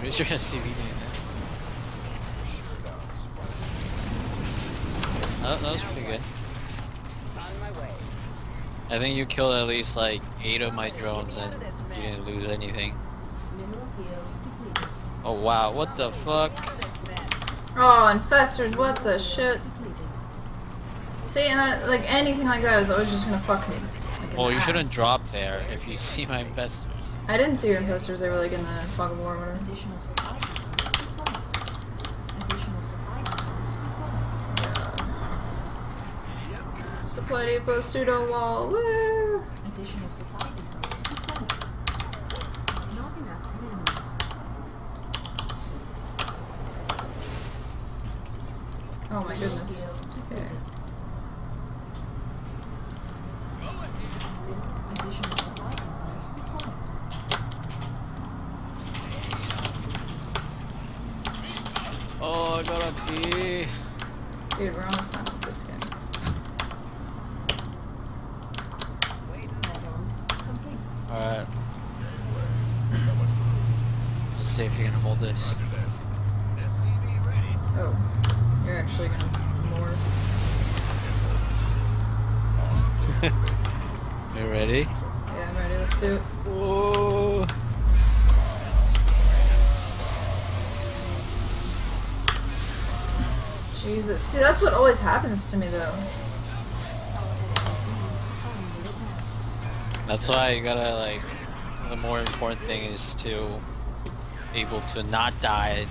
Speaker 2: Pretty sure SCV name that was pretty good.
Speaker 4: On my way.
Speaker 2: I think you killed at least like 8 of my drones and you didn't lose anything.
Speaker 3: Mineral field depleted.
Speaker 2: Oh wow, what the fuck?
Speaker 1: Oh, infestors, what the shit?
Speaker 3: Depleted.
Speaker 1: See, and that, like anything like that is always just gonna fuck me. Like, in
Speaker 2: Well,
Speaker 1: the
Speaker 2: you
Speaker 1: ass.
Speaker 2: shouldn't drop there if you see my investors.
Speaker 1: I didn't see your infestors. They were like in the fog of war or whatever.
Speaker 3: Additional supply depots required. Additional supply depots required.
Speaker 1: Supply depot pseudo wall. Woo!
Speaker 3: Additional supply depots required. Not enough minerals.
Speaker 1: Oh my goodness. Okay.
Speaker 3: Additional supply depots required.
Speaker 2: Oh, I gotta pee.
Speaker 1: Dude, we're almost done with this game.
Speaker 3: Add-on complete.
Speaker 2: Alright. Let's see if you can hold this.
Speaker 1: Oh, you're actually gonna morph.
Speaker 2: You ready?
Speaker 1: Yeah, I'm ready. Let's do it.
Speaker 2: Whoa.
Speaker 1: Jesus. See, that's what always happens to me, though.
Speaker 2: That's why you gotta like. The more important thing is to able to not die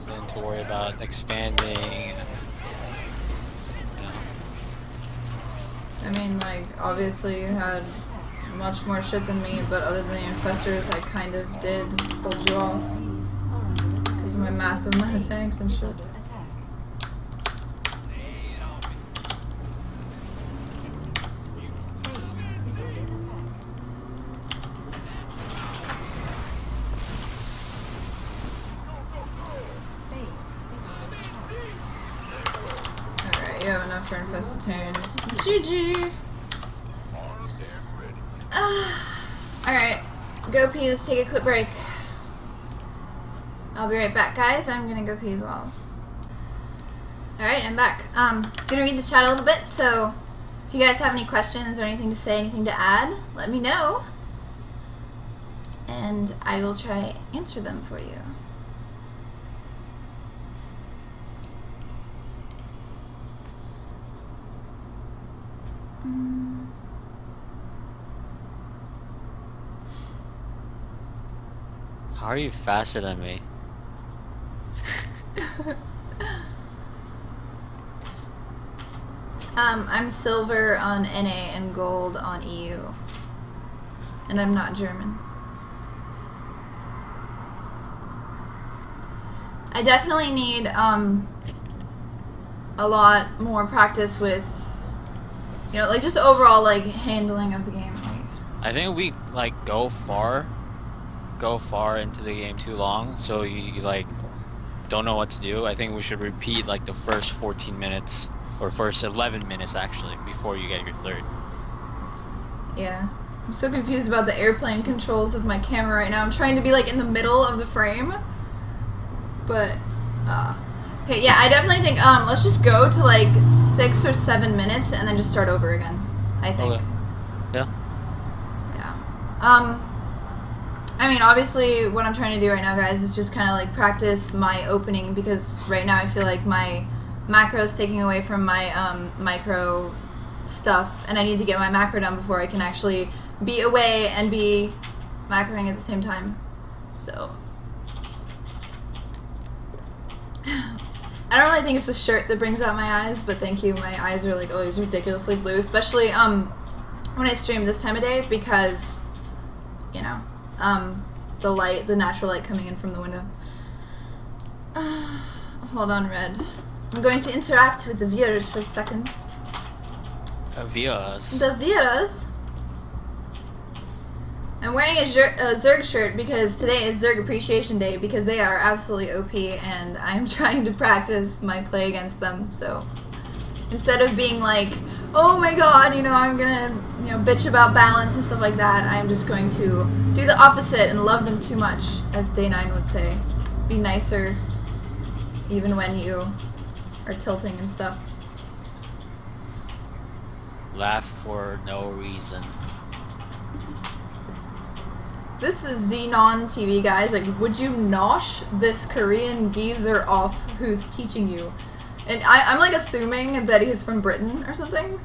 Speaker 2: than to worry about expanding. And, you know.
Speaker 1: I mean, like, obviously you had much more shit than me, but other than the infestors, I kind of did hold you off. Because of my massive amount of tanks and shit. Alright, you have enough for infestations. GG! Alright, go pee, let's take a quick break. I'll be right back, guys. I'm gonna go pee as well. Alright, I'm back. Gonna read the chat a little bit, so if you guys have any questions or anything to say, anything to add, let me know. And I will try answer them for you.
Speaker 2: How are you faster than me?
Speaker 1: I'm silver on NA and gold on EU. And I'm not German. I definitely need a lot more practice with, you know, like just overall like handling of the game. Like,
Speaker 2: I think we like go far into the game too long, so you like don't know what to do. I think we should repeat like the first 14 minutes or first 11 minutes actually before you get your third.
Speaker 1: Yeah. I'm so confused about the airplane controls of my camera right now. I'm trying to be like in the middle of the frame. But okay, yeah, I definitely think let's just go to like 6 or 7 minutes and then just start over again. I think.
Speaker 2: Okay. Yeah.
Speaker 1: Yeah. I mean, obviously, what I'm trying to do right now, guys, is just kind of like practice my opening, because right now I feel like my macro is taking away from my micro stuff, and I need to get my macro done before I can actually be away and be macroing at the same time. So I don't really think it's the shirt that brings out my eyes, but thank you. My eyes are like always ridiculously blue, especially when I stream this time of day, because you know, the light, the natural light coming in from the window. Hold on, Red. I'm going to interact with the viewers for a second.
Speaker 2: Viewers.
Speaker 1: The viewers. I'm wearing a Zerg shirt because today is Zerg Appreciation Day, because they are absolutely OP and I'm trying to practice my play against them. So instead of being like, oh my god, you know, I'm gonna, you know, bitch about balance and stuff like that, I'm just going to do the opposite and love them too much, as Day9 would say. Be nicer even when you are tilting and stuff.
Speaker 2: Laugh for no reason.
Speaker 1: This is Xenon TV, guys. Like, would you nosh this Korean geezer off who's teaching you? And I'm like assuming that he's from Britain or something.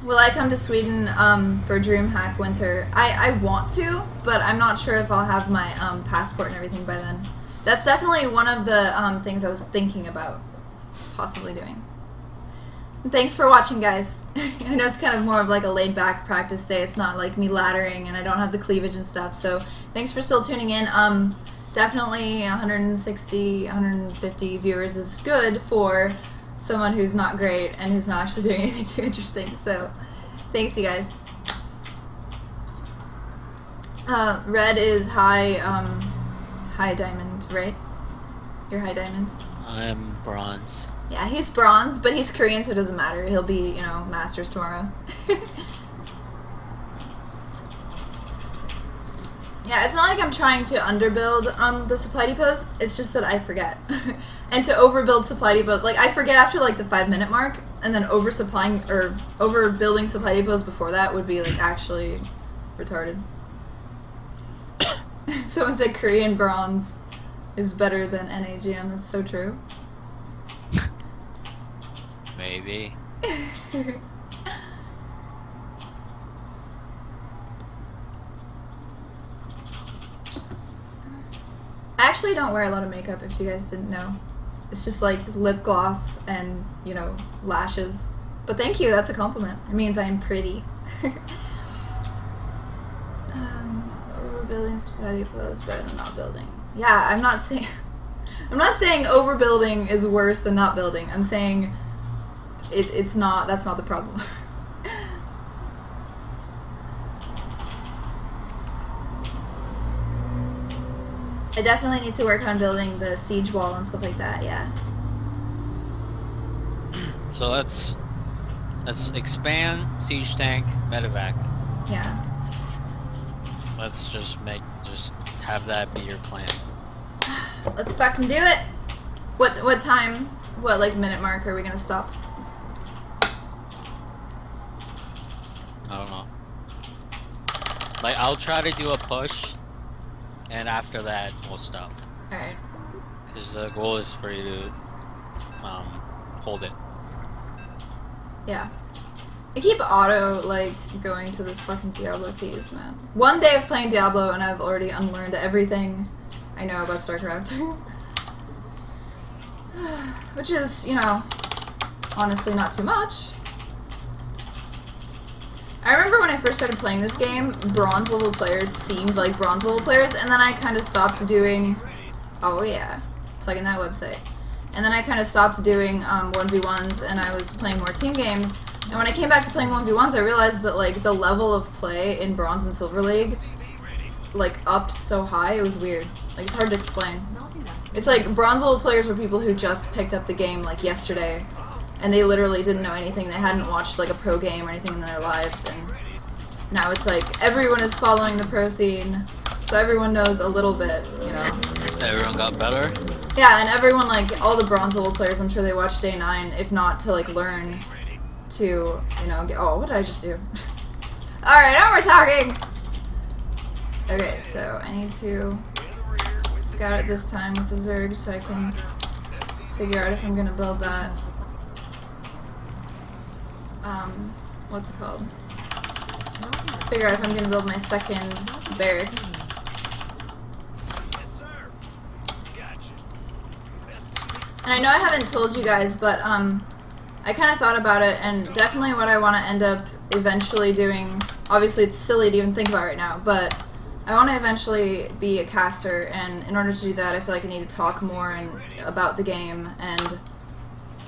Speaker 1: Will I come to Sweden for DreamHack Winter? I want to, but I'm not sure if I'll have my passport and everything by then. That's definitely one of the things I was thinking about possibly doing. And thanks for watching, guys. I know it's kind of more of like a laid-back practice day. It's not like me laddering, and I don't have the cleavage and stuff. So thanks for still tuning in. Definitely 160, 150 viewers is good for someone who's not great and who's not actually doing anything too interesting. So thanks, you guys. Red is high diamond, right? You're high diamond?
Speaker 2: I'm bronze.
Speaker 1: Yeah, he's bronze, but he's Korean, so it doesn't matter. He'll be, you know, masters tomorrow. Yeah, it's not like I'm trying to underbuild the supply depots, it's just that I forget. And to overbuild supply depots, like I forget after like the 5-minute mark, and then oversupplying or overbuilding supply depots before that would be like actually retarded. Someone said Korean bronze is better than NAGM, that's so true.
Speaker 2: Maybe.
Speaker 1: I actually don't wear a lot of makeup, if you guys didn't know. It's just like lip gloss and, you know, lashes. But thank you, that's a compliment. It means I'm pretty. Overbuilding spaghetti is better than not building. Yeah, I'm not saying overbuilding is worse than not building. I'm saying it's not, that's not the problem. I definitely need to work on building the siege wall and stuff like that, yeah.
Speaker 2: So let's expand siege tank, medevac.
Speaker 1: Yeah.
Speaker 2: Let's just have that be your plan.
Speaker 1: Let's fucking do it. What time? What like minute mark are we gonna stop?
Speaker 2: I don't know. Like, I'll try to do a push, and after that, we'll stop.
Speaker 1: Alright.
Speaker 2: Because the goal is for you to hold it.
Speaker 1: Yeah. I keep auto, like, going to the fucking Diablo keys, man. One day of playing Diablo and I've already unlearned everything I know about StarCraft. Which is, you know, honestly not too much. I remember when I first started playing this game, bronze level players seemed like bronze level players, and then I kind of stopped doing, oh yeah, plugging that website. And then I kind of stopped doing 1v1s, and I was playing more team games. And when I came back to playing 1v1s, I realized that like the level of play in Bronze and Silver League, like upped so high, it was weird. Like it's hard to explain. It's like bronze level players were people who just picked up the game like yesterday, and they literally didn't know anything. They hadn't watched like a pro game or anything in their lives, and now it's like everyone is following the pro scene, so everyone knows a little bit, you know.
Speaker 2: Everyone got better?
Speaker 1: Yeah, and everyone, like, all the bronze level players, I'm sure they watch Day 9, if not to, like, learn to, you know, get, oh, what did I just do? Alright, now we're talking! Okay, so I need to scout it this time with the Zerg so I can figure out if I'm gonna build that, what's it called? Figure out if I'm gonna build my second barracks. And I know I haven't told you guys, but I kind of thought about it, and definitely what I want to end up eventually doing, obviously it's silly to even think about right now, but I want to eventually be a caster, and in order to do that I feel like I need to talk more about the game and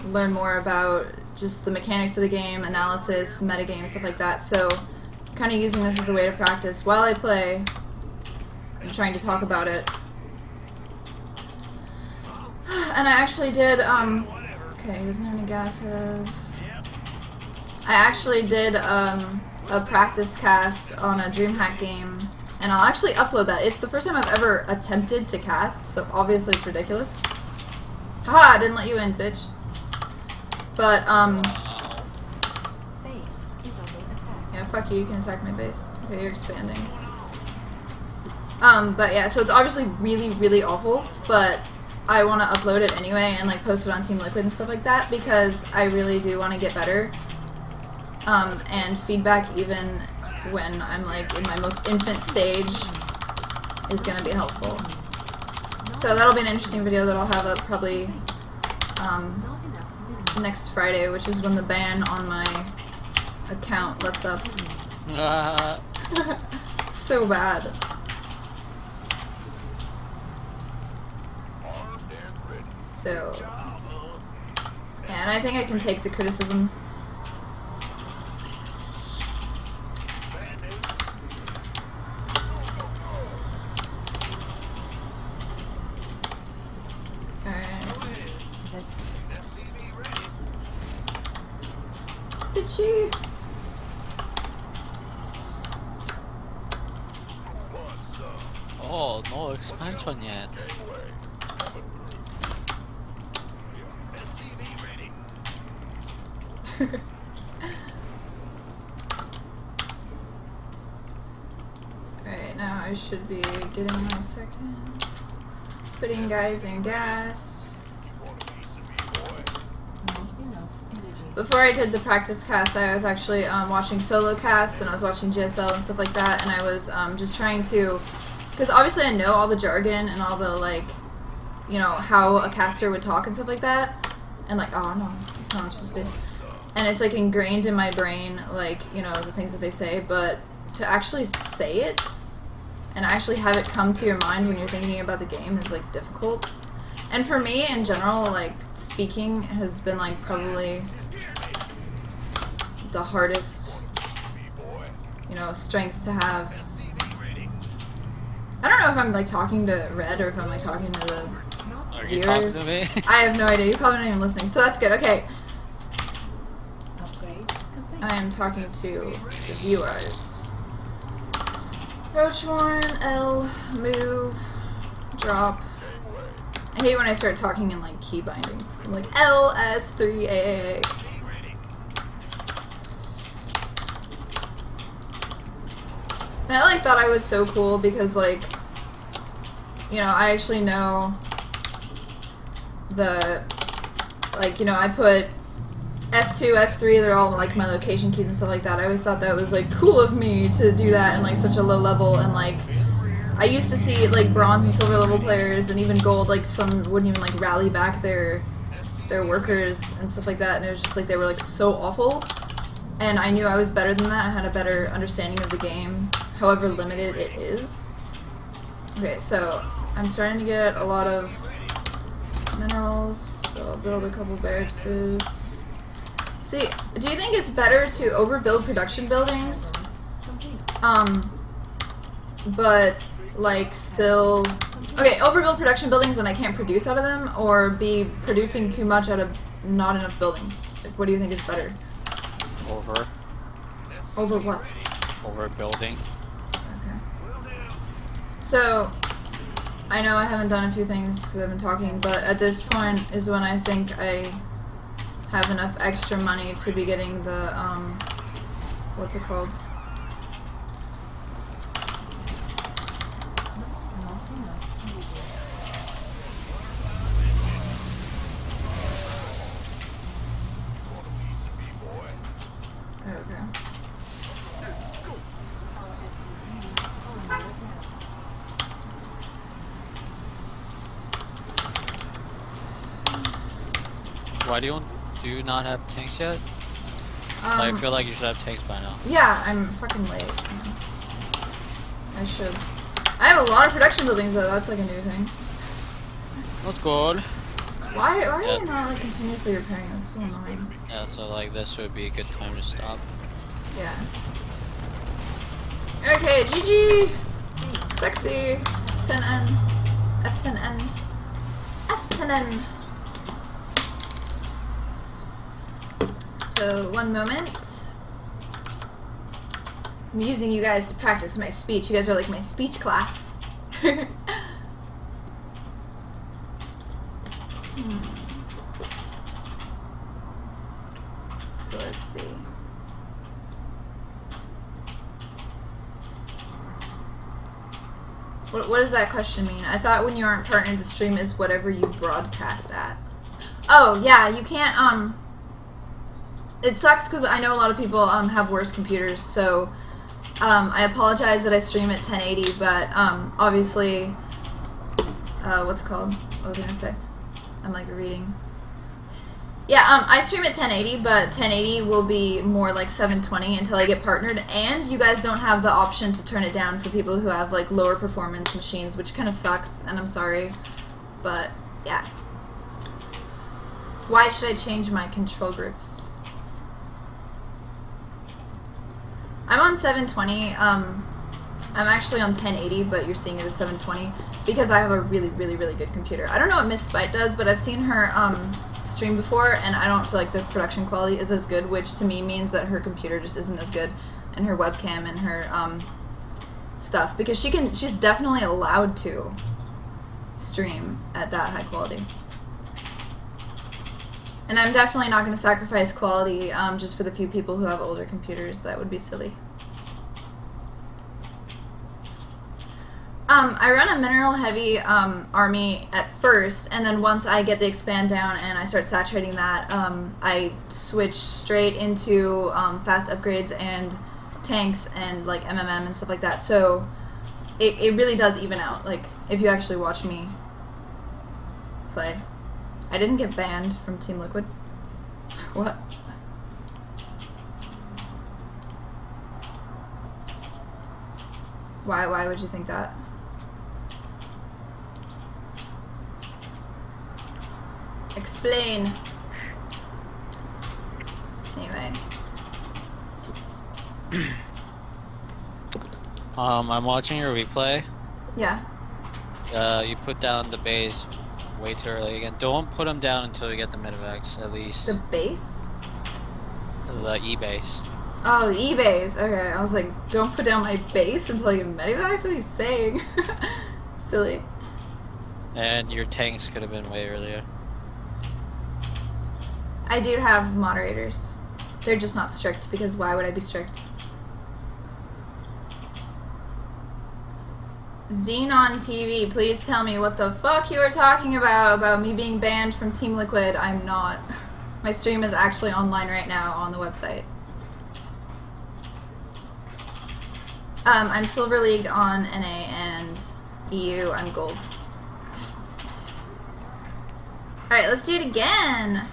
Speaker 1: learn more about just the mechanics of the game, analysis, metagame, stuff like that. So kind of using this as a way to practice while I play and trying to talk about it. And I actually did, okay, he doesn't have any gases. I actually did a practice cast on a DreamHack game, and I'll actually upload that. It's the first time I've ever attempted to cast, so obviously it's ridiculous. Haha, I didn't let you in, bitch. But, yeah, fuck you, you can attack my base. Okay, you're expanding. But yeah, so it's obviously really, really awful, but I want to upload it anyway and like post it on Team Liquid and stuff like that because I really do want to get better. And feedback even when I'm like in my most infant stage is going to be helpful. So that'll be an interesting video that I'll have up probably next Friday, which is when the ban on my account lets up. So bad. So, yeah, and I think I can take the criticism. Alright. Bitchy.
Speaker 2: Oh, no expansion yet. Alright, now I should be getting my second. Putting guys in gas. Before I did the practice cast, I was actually watching solo casts, and I was watching GSL and stuff like that, and I was just trying to, because obviously I know all the jargon and all the, like, you know, how a caster would talk and stuff like that, and like, oh no, that's not what I'm supposed to do. And it's like ingrained in my brain, like, you know, the things that they say, but to actually say it and actually have it come to your mind when you're thinking about the game is like difficult. And for me in general, like, speaking has been like probably the hardest, you know, strength to have. I don't know if I'm like talking to Red or if I'm like talking to the Are you
Speaker 1: viewers.
Speaker 2: talking to me?
Speaker 1: I have no idea. You're probably not even listening, so that's good. Okay. I am talking to the viewers. Roach Warren, L, move, drop. I hate when I start talking in like key bindings. I'm like LS3A. And I like thought I was so cool because like, you know, I actually know the, like, you know, I put F2, F3, they're all like my location keys and stuff like that. I always thought that was like cool of me to do that in like such a low level, and like I used to see like bronze and silver level players and even gold, like some wouldn't even like rally back their workers and stuff like that, and it was just like they were like so awful, and I knew I was better than that. I had a better understanding of the game, however limited it is. Okay, so I'm starting to get a lot of minerals, so I'll build a couple barracks. See, do you think it's better to overbuild production buildings, but like still, okay, overbuild production buildings and I can't produce out of them, or be producing too much out of not enough buildings? Like, what do you think is better? Over what?
Speaker 2: Overbuilding.
Speaker 1: Okay. So, I know I haven't done a few things because I've been talking, but at this point is when I think I have enough extra money to be getting the, what's it called? Okay.
Speaker 2: Why do you not have tanks yet? I feel like you should have tanks by now.
Speaker 1: Yeah, I'm fucking late. I should. I have a lot of production buildings though, that's like a new thing.
Speaker 2: That's good.
Speaker 1: Why are you not like continuously repairing? That's so annoying.
Speaker 2: Yeah, so like this would be a good time to stop.
Speaker 1: Yeah. Okay, GG! Sexy! 10N. F10N. F10N. So, one moment. I'm using you guys to practice my speech. You guys are like my speech class. So, let's see. What does that question mean? I thought when you aren't partnered, the stream is whatever you broadcast at. Oh, yeah, you can't, it sucks because I know a lot of people have worse computers, so I apologize that I stream at 1080, but obviously, what's it called? What was I gonna say? I'm like reading. Yeah, I stream at 1080, but 1080 will be more like 720 until I get partnered, and you guys don't have the option to turn it down for people who have like lower performance machines, which kind of sucks, and I'm sorry, but yeah. Why should I change my control groups? I'm on 720, I'm actually on 1080, but you're seeing it as 720, because I have a really, really, really good computer. I don't know what Miss Spite does, but I've seen her stream before, and I don't feel like the production quality is as good, which to me means that her computer just isn't as good, and her webcam and her stuff, because she's definitely allowed to stream at that high quality. And I'm definitely not going to sacrifice quality just for the few people who have older computers. That would be silly. I run a mineral-heavy army at first, and then once I get the expand down and I start saturating that, I switch straight into fast upgrades and tanks and like MMM and stuff like that. So it really does even out. Like if you actually watch me play. I didn't get banned from Team Liquid. What? Why would you think that? Explain. Anyway.
Speaker 2: I'm watching your replay.
Speaker 1: Yeah.
Speaker 2: You put down the base way too early again. Don't put them down until you get the medivacs, at least.
Speaker 1: The base?
Speaker 2: The E-base.
Speaker 1: Oh, the E-base. Okay, I was like, don't put down my base until I get medivacs? What are you saying? Silly.
Speaker 2: And your tanks could have been way earlier.
Speaker 1: I do have moderators. They're just not strict, because why would I be strict? Xenon TV, please tell me what the fuck you are talking about me being banned from Team Liquid. I'm not. My stream is actually online right now on the website. I'm Silver League on NA, and EU, I'm Gold. Alright, let's do it again!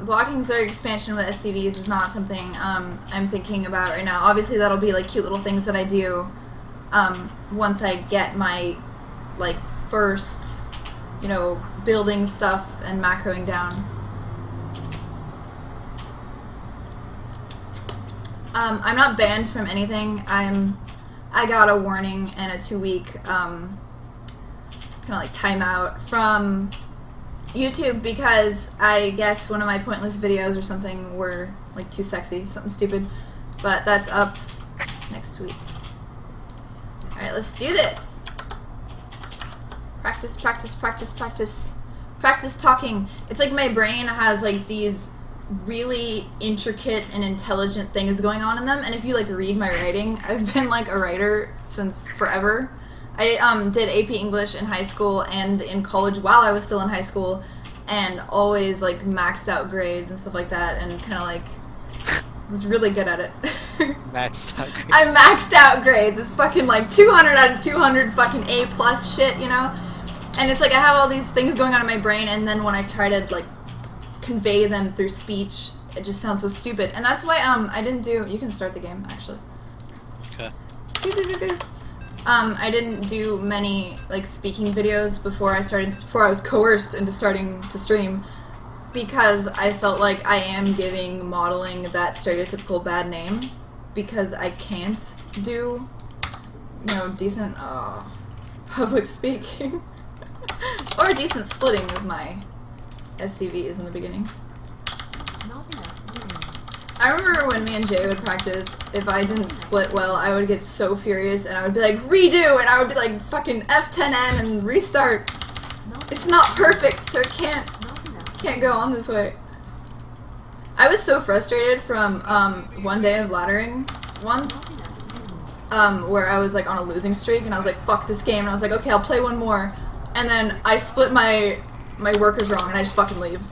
Speaker 1: Blocking Zerg expansion with SCVs is not something I'm thinking about right now. Obviously that'll be like cute little things that I do once I get my like first, you know, building stuff and macroing down. I'm not banned from anything. I got a warning and a 2-week kind of like timeout from YouTube because I guess one of my pointless videos or something were like too sexy, something stupid. But that's up next week. Alright, let's do this. Practice, practice, practice, practice. Practice talking. It's like my brain has like these really intricate and intelligent things going on in them, and if you like read my writing, I've been like a writer since forever. I did AP English in high school and in college while I was still in high school, and always like maxed out grades and stuff like that, and kind of like was really good at it.
Speaker 2: Maxed out grades.
Speaker 1: I maxed out grades. It's fucking like 200 out of 200 fucking A+ shit, you know? And it's like I have all these things going on in my brain, and then when I try to like convey them through speech, it just sounds so stupid. And that's why I didn't do. You can start the game actually.
Speaker 2: Okay.
Speaker 1: I didn't do many like speaking videos before I was coerced into starting to stream, because I felt like I am giving modeling that stereotypical bad name, because I can't do, you know, decent public speaking or decent splitting with my SCVs in the beginning. I remember when me and Jay would practice, if I didn't split well, I would get so furious and I would be like, redo! And I would be like, fucking F10N and restart. It's not perfect, so it can't go on this way. I was so frustrated from one day of laddering once, where I was like on a losing streak and I was like, fuck this game, and I was like, okay, I'll play one more. And then I split my workers wrong and I just fucking leave.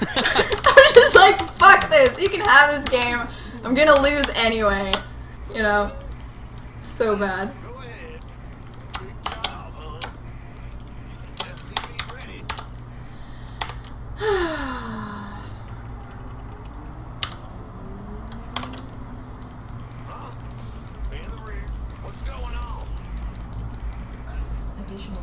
Speaker 1: I was just like, fuck this, you can have this game, I'm gonna lose anyway, you know, so bad.
Speaker 4: Go ahead. Good job, huh? SCV ready. Huh? In the rear. What's going on?
Speaker 3: Additional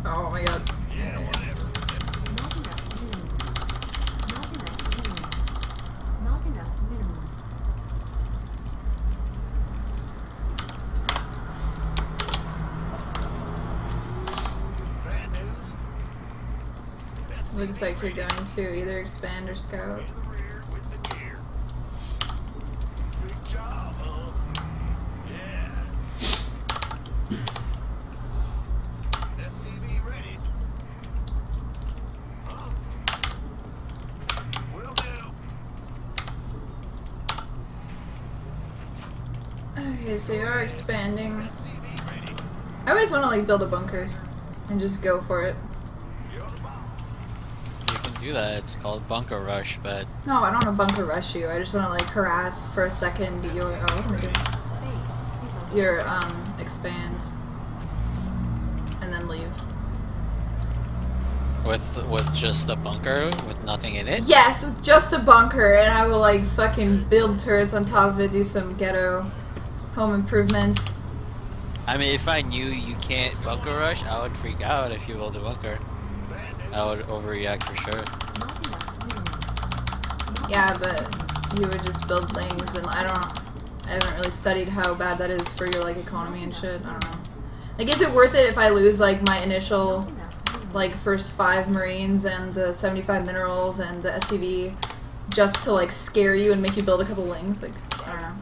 Speaker 1: Oh my god.
Speaker 4: Yeah, whatever.
Speaker 3: Not enough minerals.
Speaker 4: Bad news.
Speaker 1: Looks like you're going to either expand or scout.
Speaker 4: In the rear with the gear. Good job, huh? Yeah. SCV ready. Huh? Will do.
Speaker 1: Okay, so you're expanding.
Speaker 4: SCV ready.
Speaker 1: I always want to like build a bunker and just go for it.
Speaker 4: You're the boss.
Speaker 2: You can do that. It's called bunker rush, but
Speaker 1: No, I don't want to bunker rush you. I just want to like harass for a second your what am I doing?
Speaker 3: Base.
Speaker 1: Your expand and then leave.
Speaker 2: with just a bunker with nothing in it.
Speaker 1: Yes, with just a bunker, and I will like fucking build turrets on top of it, do some ghetto home improvement.
Speaker 2: I mean, if I knew you can't bunker rush, I would freak out if you build a bunker. I would overreact for sure.
Speaker 3: Not enough minerals.
Speaker 1: Yeah, but you would just build things, and I haven't really studied how bad that is for your like economy and shit. I don't know. Like, is it worth it if I lose like my initial like first 5 Marines and the 75 minerals and the SCV just to like scare you and make you build a couple wings. Like, I don't know.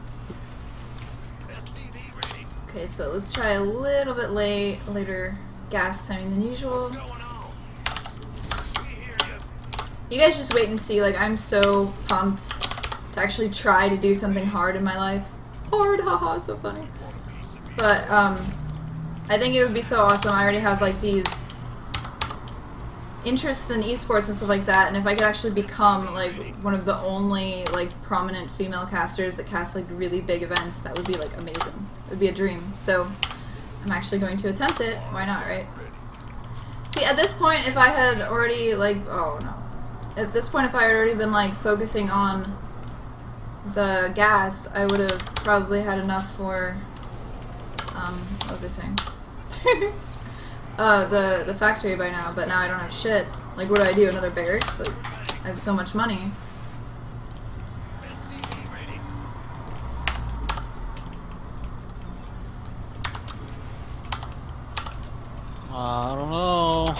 Speaker 1: Okay, so let's try a little bit later gas timing than usual. You guys just wait and see. Like, I'm so pumped to actually try to do something hard in my life. Hard, haha, so funny. But I think it would be so awesome. I already have like these interests in esports and stuff like that, and if I could actually become like one of the only like prominent female casters that cast like really big events, that would be like amazing. It would be a dream. So I'm actually going to attempt it. Why not, right? See, at this point, if I had already like, oh no, at this point if I had already been like focusing on the gas, I would have probably had enough for what was I saying? The factory by now, but now I don't have shit. Like, what do I do? Another barracks? Like, I have so much money.
Speaker 2: I don't know.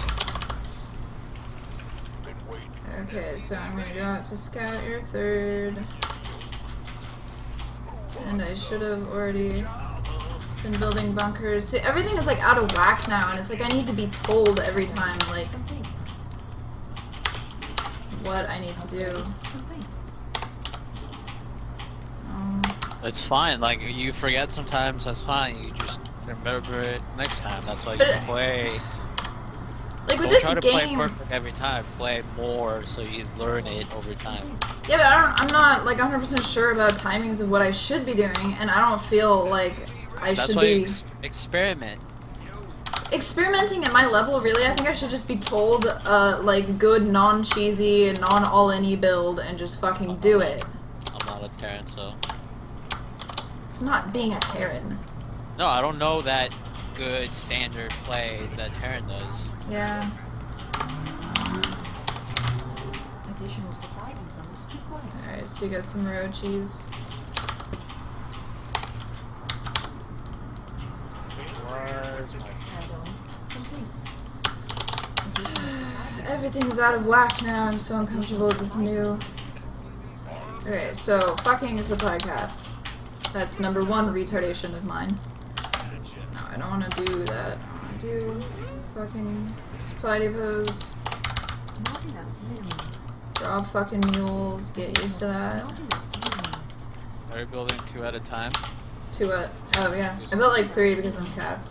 Speaker 1: Okay, so I'm gonna go out to scout your 3rd. And I should have already been building bunkers. See, everything is like out of whack now, and it's like I need to be told every time, like, what I need to do.
Speaker 2: It's fine. Like, you forget sometimes, that's fine. You just remember it next time. That's why you play.
Speaker 1: Like with
Speaker 2: Don't
Speaker 1: this
Speaker 2: try to
Speaker 1: game,
Speaker 2: play perfect every time. Play more so you learn it over time.
Speaker 1: Yeah, but I'm not like 100% sure about timings of what I should be doing, and I don't feel like I
Speaker 2: That's
Speaker 1: should
Speaker 2: why
Speaker 1: be
Speaker 2: you experiment.
Speaker 1: experimenting at my level. Really, I think I should just be told like good non-cheesy and non-all-in-y build and just fucking do it.
Speaker 2: I'm not a Terran, so.
Speaker 1: It's not being a Terran.
Speaker 2: No, I don't know that good standard play that Terran does.
Speaker 1: Yeah.
Speaker 3: Additional supply depots required.
Speaker 1: Alright, so you got some road cheese.
Speaker 3: Add-on complete.
Speaker 1: Everything's out of whack now. I'm so uncomfortable with this new. Okay, so fucking supply caps. That's number 1 retardation of mine. No, I don't want to do that. I want to do fucking supply depots.
Speaker 3: Not enough minerals.
Speaker 1: Drop fucking mules. Get used to that.
Speaker 3: Not enough minerals.
Speaker 2: Are you building 2 at a time?
Speaker 1: To what? Oh yeah, I built like 3 because I'm capped.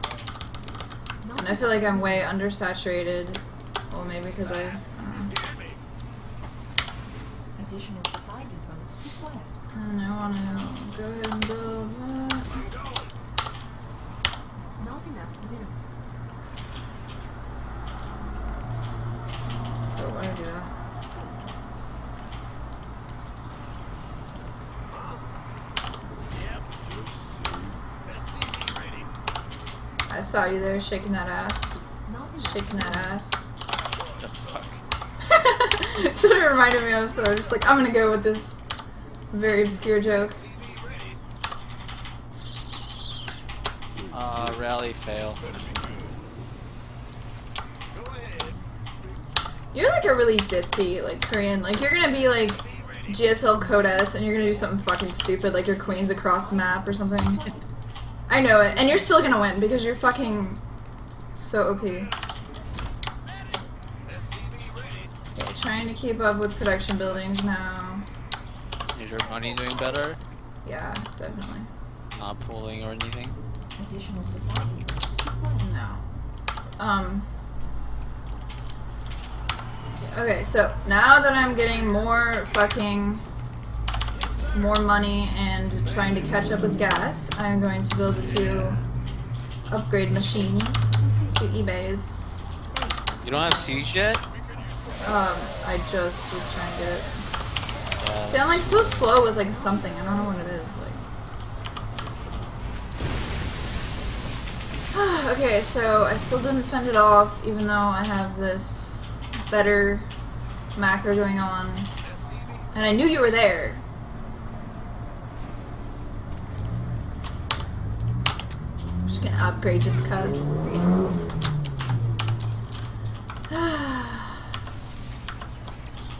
Speaker 1: And I feel like I'm way undersaturated. Well, maybe because I don't know.
Speaker 3: Additional supply depots required.
Speaker 1: And I want to go ahead and build that.
Speaker 3: Not enough minerals.
Speaker 1: Oh, why did I do that? I saw you there shaking that ass.
Speaker 3: Not enough.
Speaker 1: Shaking that ass.
Speaker 2: What the fuck?
Speaker 1: That's what it reminded me of, so I was just like, I'm gonna go with this very obscure joke.
Speaker 2: Rally fail.
Speaker 1: You're like a really ditzy, like, Korean, like, you're gonna be like GSL Code S and you're gonna do something fucking stupid, like your queen's across the map or something. I know it, and you're still gonna win because you're fucking so OP. Okay, trying to keep up with production buildings now.
Speaker 2: Is your money doing better?
Speaker 1: Yeah, definitely.
Speaker 2: Not pooling or anything?
Speaker 3: Additional supply depots required.
Speaker 1: No. Okay, so now that I'm getting more money and trying to catch up with gas, I'm going to build 2 upgrade machines, 2 eBays.
Speaker 2: You don't have siege yet?
Speaker 1: I just was trying to get it.
Speaker 2: Yeah.
Speaker 1: See, I'm like so slow with like something. I don't know what it is. Like, okay, so I still didn't fend it off, even though I have this better macro going on, and I knew you were there. I'm just gonna upgrade just cuz.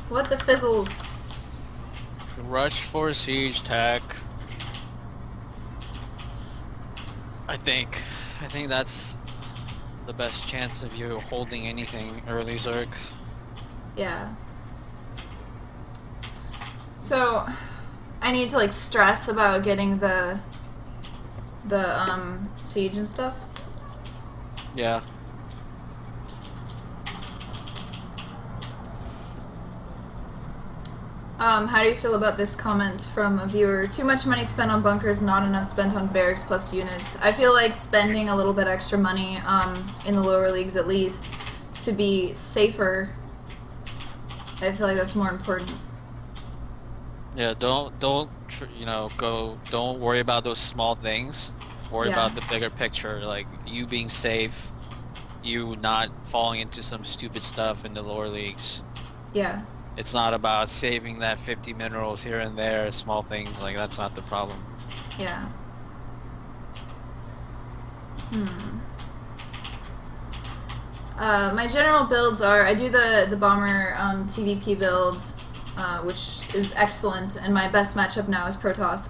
Speaker 1: What the fizzles?
Speaker 2: Rush for siege tech. I think that's the best chance of you holding anything early, Zerg.
Speaker 1: Yeah. So, I need to like stress about getting the siege and stuff.
Speaker 2: Yeah.
Speaker 1: How do you feel about this comment from a viewer? Too much money spent on bunkers, not enough spent on barracks plus units. I feel like spending a little bit extra money, in the lower leagues at least, to be safer. I feel like that's more important.
Speaker 2: Yeah, don't worry about those small things. Worry about the bigger picture, like you being safe, you not falling into some stupid stuff in the lower leagues.
Speaker 1: Yeah.
Speaker 2: It's not about saving that 50 minerals here and there, small things, like that's not the problem.
Speaker 1: Yeah. My general builds are, I do the bomber TVP build, which is excellent, and my best matchup now is Protoss.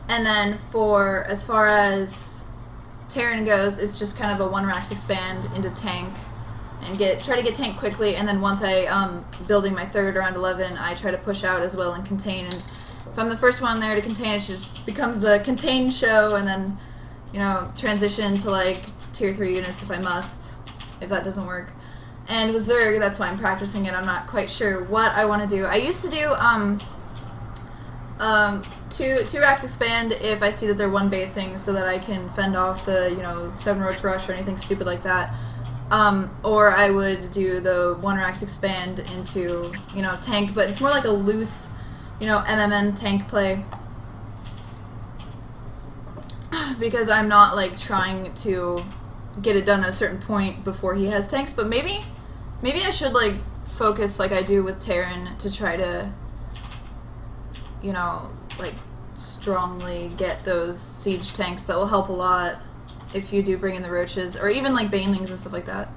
Speaker 1: And then for, as far as Terran goes, it's just kind of a 1 racks expand into tank, and try to get tank quickly, and then once building my third around 11, I try to push out as well and contain, and if I'm the first one there to contain, it just becomes the contain show, and then, transition to like tier 3 units if I must, if that doesn't work. And with Zerg, that's why I'm practicing it. I'm not quite sure what I want to do. I used to do two racks expand if I see that they're one basing, so that I can fend off the 7 roach rush or anything stupid like that. Or I would do the 1 racks expand into tank, but it's more like a loose MMN tank play, because I'm not like trying to get it done at a certain point before he has tanks. But maybe I should like focus like I do with Terran to try to like strongly get those siege tanks. That will help a lot if you do bring in the roaches, or even like banelings and stuff like that.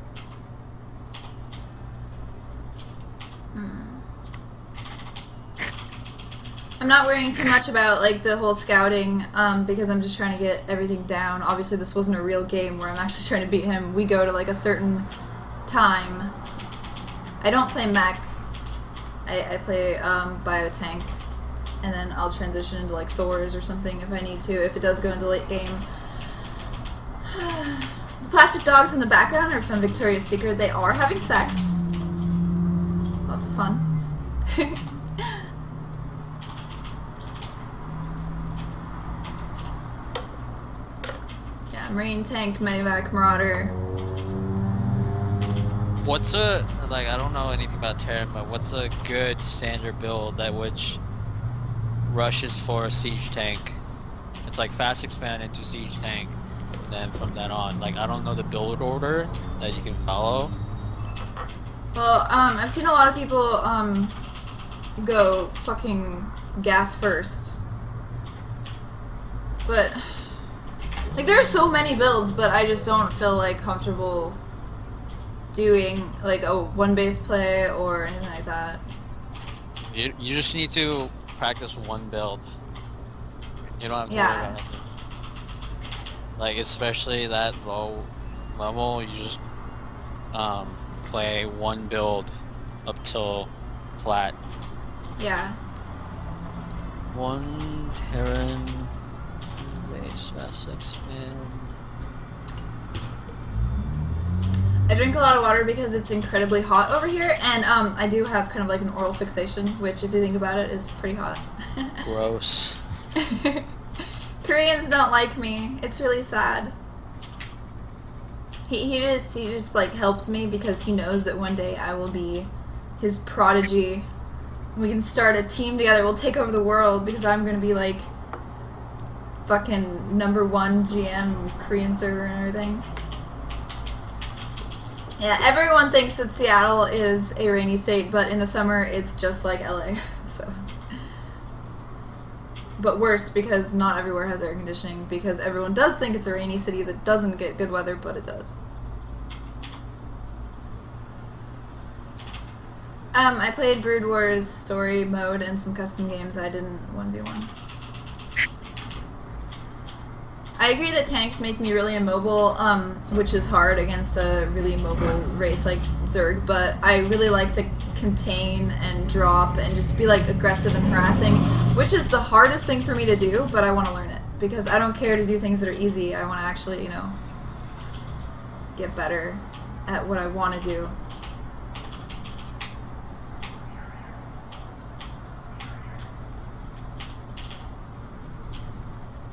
Speaker 1: I'm not worrying too much about like the whole scouting, because I'm just trying to get everything down. Obviously this wasn't a real game where I'm actually trying to beat him. We go to like a certain time. I don't play mech. I play biotank, and then I'll transition into like Thors or something if I need to, if it does go into late game. The plastic dogs in the background are from Victoria's Secret. They are having sex. Lots of fun. Marine tank, medevac, marauder.
Speaker 2: What's a, like, I don't know anything about Terran, but what's a good standard build that which rushes for a siege tank? It's like fast expand into siege tank, and then from then on. Like, I don't know the build order that you can follow.
Speaker 1: Well, I've seen a lot of people go fucking gas first, but like there are so many builds, but I just don't feel like comfortable doing like a 1 base play or anything like that.
Speaker 2: You just need to practice 1 build. You don't have to worry about anything. Like, especially that low level, you just play 1 build up till flat.
Speaker 1: Yeah.
Speaker 2: 1 Terran base fast expand.
Speaker 1: I drink a lot of water because it's incredibly hot over here, and I do have kind of like an oral fixation, which if you think about it is pretty hot.
Speaker 2: Gross.
Speaker 1: Koreans don't like me. It's really sad. He just like helps me because he knows that one day I will be his prodigy. We can start a team together. We'll take over the world because I'm gonna be like fucking #1 GM Korean server and everything. Yeah, everyone thinks that Seattle is a rainy state, but in the summer it's just like LA. So, but worse because not everywhere has air conditioning, because everyone does think it's a rainy city that doesn't get good weather, but it does. I played Brood Wars story mode and some custom games. I didn't 1v1. I agree that tanks make me really immobile, which is hard against a really mobile race like Zerg, but I really like the contain and drop and just be like aggressive and harassing, which is the hardest thing for me to do, but I want to learn it because I don't care to do things that are easy. I want to actually, you know, get better at what I want to do.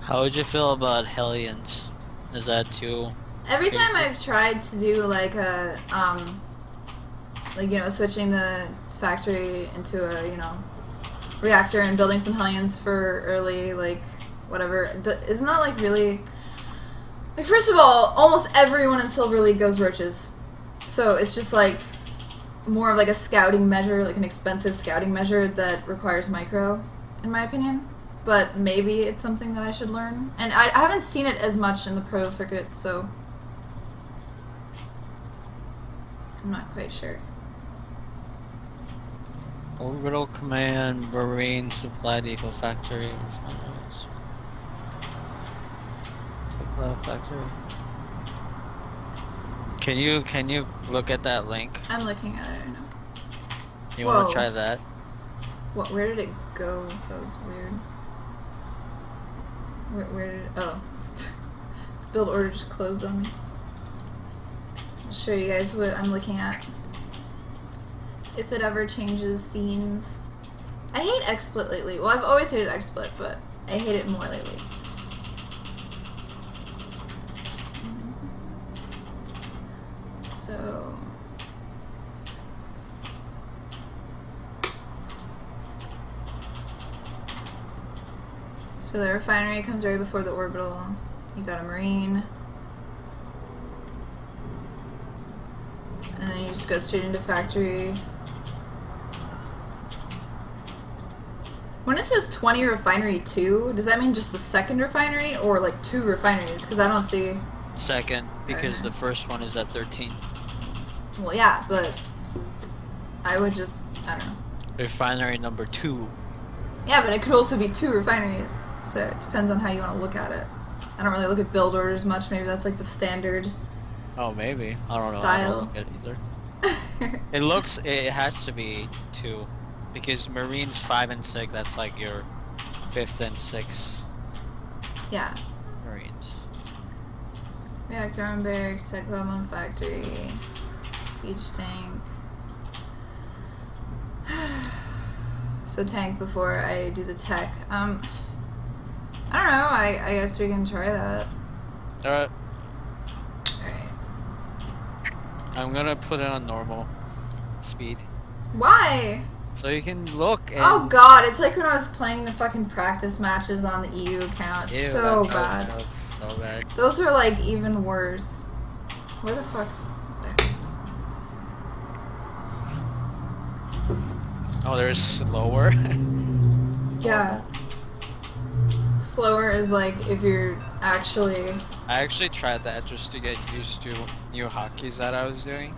Speaker 2: How would you feel about Hellions? Is that too?
Speaker 1: Every time
Speaker 2: crazy?
Speaker 1: I've tried to do like a, like, you know, switching the factory into a, you know, reactor and building some Hellions for early, like, whatever, isn't that like really, like, first of all, almost everyone in Silver League goes roaches, so it's just like more of like a scouting measure, like an expensive scouting measure that requires micro, in my opinion. But maybe it's something that I should learn. And I haven't seen it as much in the pro circuit, so I'm not quite sure.
Speaker 2: Orbital Command, Marine Supply Depot Factory. Supply Factory. Can you look at that link?
Speaker 1: I'm looking at it right now.
Speaker 2: You want
Speaker 1: Whoa.
Speaker 2: to try that?
Speaker 1: What? Where did it go? That was weird. Where did it? Oh. Build order just closed on me. I'll show you guys what I'm looking at. If it ever changes scenes. I hate XSplit lately. Well, I've always hated XSplit, but I hate it more lately. So... So the refinery comes right before the orbital. You got a marine. And then you just go straight into factory. When it says 20 refinery 2, does that mean just the second refinery or like 2 refineries? Because I don't see...
Speaker 2: Second, because
Speaker 1: Okay.
Speaker 2: the first one is at 13.
Speaker 1: Well, yeah, but I would just... I don't know.
Speaker 2: Refinery number 2.
Speaker 1: Yeah, but it could also be 2 refineries. So it depends on how you want to look at it. I don't really look at build orders much. Maybe that's like the standard
Speaker 2: Oh, maybe. I don't know. I
Speaker 1: style.
Speaker 2: don't look at it either. It looks, it has to be 2. Because Marines 5 and 6, that's like your 5th and 6th
Speaker 1: Yeah.
Speaker 2: Marines.
Speaker 1: Reactor on barracks, tech lab on factory, siege tank. So tank before I do the tech. I don't know, I guess we can try that.
Speaker 2: Alright.
Speaker 1: Alright.
Speaker 2: I'm gonna put it on normal speed.
Speaker 1: Why?
Speaker 2: So you can look and...
Speaker 1: Oh god, it's like when I was playing the fucking practice matches on the EU account.
Speaker 2: Ew,
Speaker 1: So
Speaker 2: that
Speaker 1: bad.
Speaker 2: was so bad.
Speaker 1: Those are like even worse. Where the fuck? There.
Speaker 2: Oh, there's slower?
Speaker 1: Yeah. Slower is like if you're actually...
Speaker 2: I actually tried that just to get used to new hotkeys that I was doing,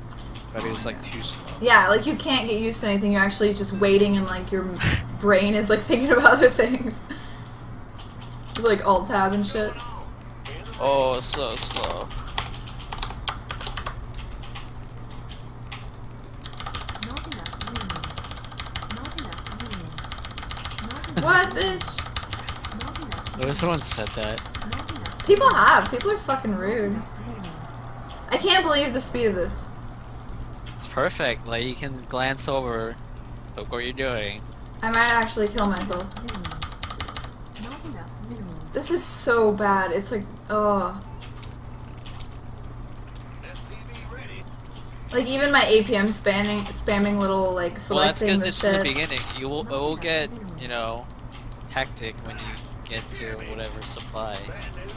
Speaker 2: but it was like too slow.
Speaker 1: Yeah, like you can't get used to anything. You're actually just waiting and like your brain is like thinking about other things. Like alt tab and shit.
Speaker 2: Oh, so slow.
Speaker 3: Not enough minerals. Not enough minerals. Not enough
Speaker 1: What,
Speaker 3: minerals.
Speaker 1: bitch?
Speaker 3: Not enough
Speaker 2: There was someone said that.
Speaker 3: Not enough
Speaker 1: People have. People are fucking rude.
Speaker 3: minerals.
Speaker 1: I can't believe the speed of this.
Speaker 2: It's perfect. Like you can glance over, look what you're doing.
Speaker 1: I might actually kill myself.
Speaker 3: Minerals. Not enough minerals.
Speaker 1: This is so bad. It's like, oh.
Speaker 4: SCV ready.
Speaker 1: Like even my APM spamming little like
Speaker 2: Well, that's
Speaker 1: selecting
Speaker 2: because
Speaker 1: the
Speaker 2: it's in the
Speaker 1: shit.
Speaker 2: beginning. It will get, you know, hectic when you get to whatever supply.
Speaker 4: Bad news.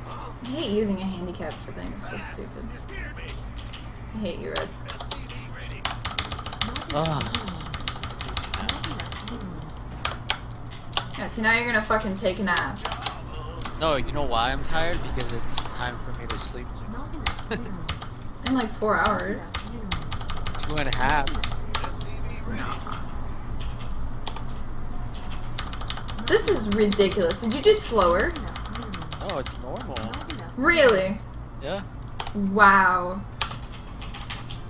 Speaker 1: I hate using a handicap for things. It's so stupid.
Speaker 4: You scared me.
Speaker 1: I hate you, Red.
Speaker 4: SCV ready.
Speaker 3: Not
Speaker 2: Ah.
Speaker 3: enough minerals. Not enough minerals.
Speaker 1: Yeah, so now you're gonna fucking take a nap.
Speaker 2: No, you know why I'm tired? Because it's time for me to sleep.
Speaker 3: Not enough minerals.
Speaker 1: In like 4 hours.
Speaker 3: Not enough minerals.
Speaker 2: 2.5.
Speaker 4: SCV
Speaker 1: No. This is ridiculous. Did you do slower?
Speaker 2: Oh, it's normal.
Speaker 1: Really?
Speaker 2: Yeah.
Speaker 1: Wow.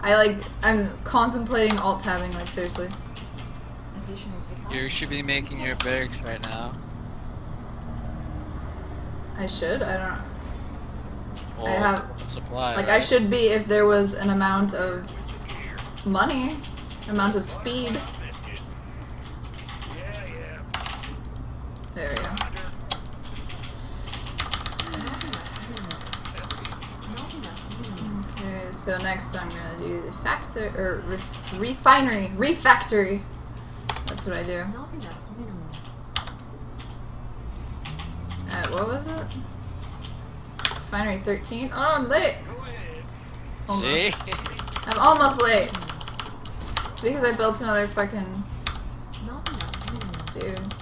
Speaker 1: I'm contemplating alt-tabbing, like, seriously.
Speaker 2: You should be making your barracks right now.
Speaker 1: I should? I don't...
Speaker 2: Or
Speaker 1: I have...
Speaker 2: supply.
Speaker 1: Like,
Speaker 2: right?
Speaker 1: I should be if there was an amount of money, amount of speed. There we go. Okay, so next I'm gonna do the refinery, refactory. That's what I do. What was it? Refinery 13. Oh, I'm late. Almost.
Speaker 2: See?
Speaker 1: I'm almost late. It's because I built another fucking dude.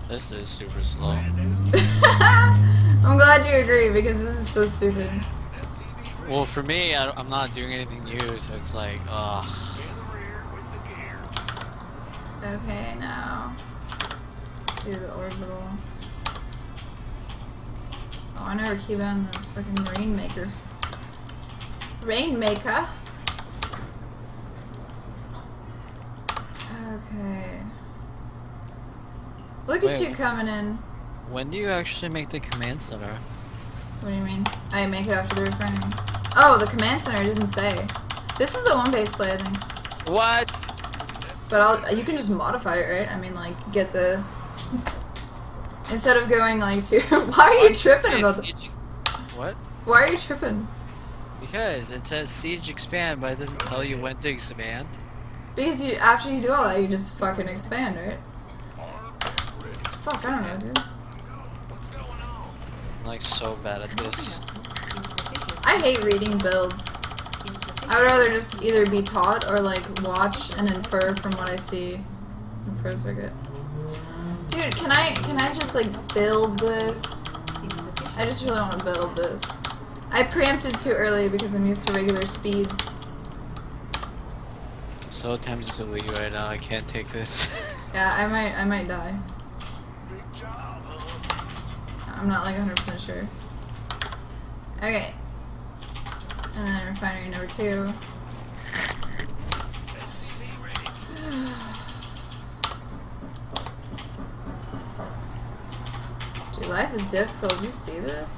Speaker 2: This is super slow.
Speaker 1: I'm glad you agree because this is so stupid.
Speaker 2: Well, for me, I'm not doing anything new, so it's like, ugh.
Speaker 1: Okay, now do the orbital. Oh, I never keep on the freaking rainmaker. Rainmaker. Okay. Look at
Speaker 2: Wait.
Speaker 1: you coming in.
Speaker 2: When do you actually make the command center?
Speaker 1: What do you mean? I make it after the refinery. Oh, the command center didn't say. This is a one-base play, I think.
Speaker 2: What?
Speaker 1: But you can just modify it, right? I mean, like, get the... Instead of going, like, to... Why are you tripping about that?
Speaker 2: What?
Speaker 1: Why are you tripping?
Speaker 2: Because it says siege expand, but it doesn't tell you when to expand.
Speaker 1: Because after you do all that, you just fucking expand, right? Fuck, I don't know, dude.
Speaker 2: I'm like so bad at this.
Speaker 1: I hate reading builds. I would rather just either be taught or, like, watch and infer from what I see in the pro circuit. Dude, can I just, like, build this? I just really want to build this. I preempted too early because I'm used to regular speeds.
Speaker 2: I'm so tempted to leave right now. I can't take this.
Speaker 1: Yeah, I might die. I'm not like 100% sure. Okay. And then refinery number 2. Dude, life is difficult. Do you see this?